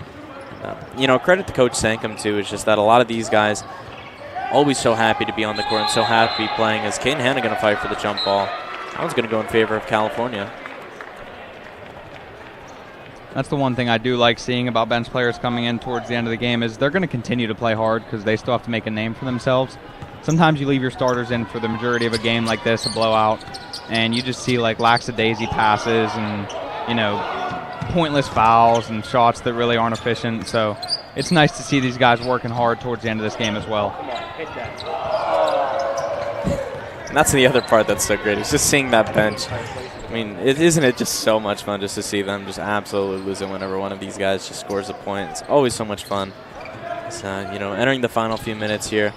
Credit to Coach Sankum too. It's just that a lot of these guys always so happy to be on the court and so happy playing. Is Caden Hanna going to fight for the jump ball? That one's going to go in favor of California. That's the one thing I do like seeing about bench players coming in towards the end of the game is they're going to continue to play hard because they still have to make a name for themselves. Sometimes you leave your starters in for the majority of a game like this, a blowout, and you just see like lackadaisy passes and, pointless fouls and shots that really aren't efficient. So it's nice to see these guys working hard towards the end of this game as well. And that's the other part that's so great. It's just seeing that bench. I mean, isn't it just so much fun just to see them just absolutely lose it whenever one of these guys just scores a point? It's always so much fun. So, entering the final few minutes here.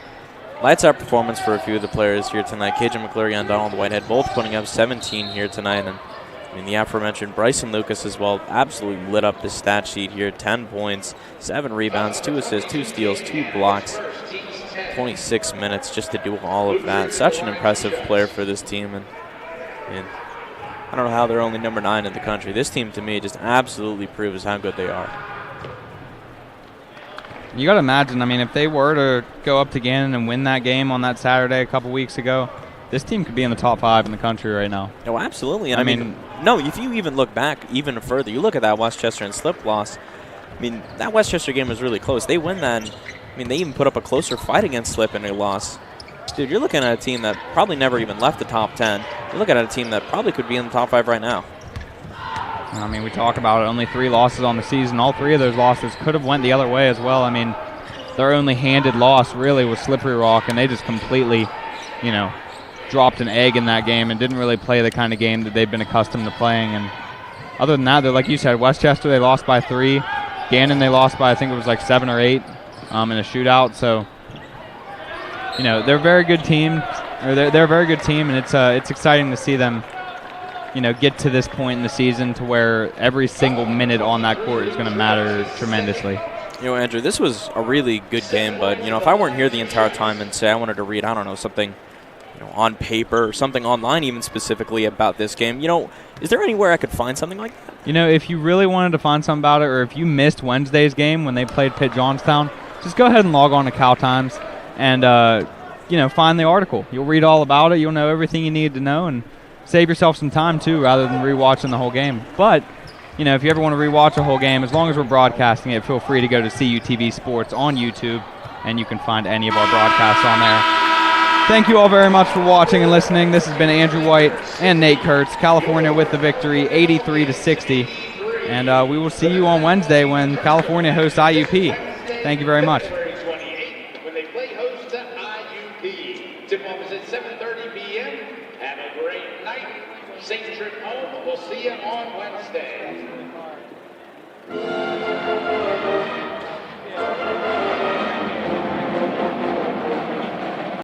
Lights out performance for a few of the players here tonight. KJ McCleary and Donald Whitehead both putting up 17 here tonight. And the aforementioned Bryson Lucas as well absolutely lit up the stat sheet here. 10 points, 7 rebounds, 2 assists, 2 steals, 2 blocks. 26 minutes just to do all of that. Such an impressive player for this team. And I don't know how they're only number 9 in the country. This team, to me, just absolutely proves how good they are. You got to imagine, if they were to go up to Gannon and win that game on that Saturday a couple weeks ago, this team could be in the top 5 in the country right now. Oh, absolutely. And if you even look back even further, you look at that Westchester and Slip loss. That Westchester game was really close. They win that. They even put up a closer fight against Slip and they lost. Dude, you're looking at a team that probably never even left the top 10. You're looking at a team that probably could be in the top 5 right now. We talk about it, only 3 losses on the season. All 3 of those losses could have went the other way as well. Their only handed loss really was Slippery Rock, and they just completely, dropped an egg in that game and didn't really play the kind of game that they've been accustomed to playing. And other than that, like you said, Westchester, they lost by 3. Gannon, they lost by, I think it was like 7 or 8 in a shootout. So, they're a very good team. They're a very good team, and it's exciting to see them, get to this point in the season to where every single minute on that court is going to matter tremendously. Andrew, this was a really good game, but, if I weren't here the entire time and say I wanted to read, something, on paper or something online even specifically about this game, is there anywhere I could find something like that? If you really wanted to find something about it, or if you missed Wednesday's game when they played Pitt Johnstown, just go ahead and log on to Cal Times and, find the article. You'll read all about it. You'll know everything you need to know and save yourself some time, too, rather than rewatching the whole game. But, if you ever want to rewatch a whole game, as long as we're broadcasting it, feel free to go to CUTV Sports on YouTube, and you can find any of our broadcasts on there. Thank you all very much for watching and listening. This has been Andrew White and Nate Kurtz. California with the victory, 83-60. And we will see you on Wednesday when California hosts IUP. Thank you very much. When they play host to IUP. Tip-off is at 7:30 p.m. Have a great night. Safe trip home. We'll see you on Wednesday.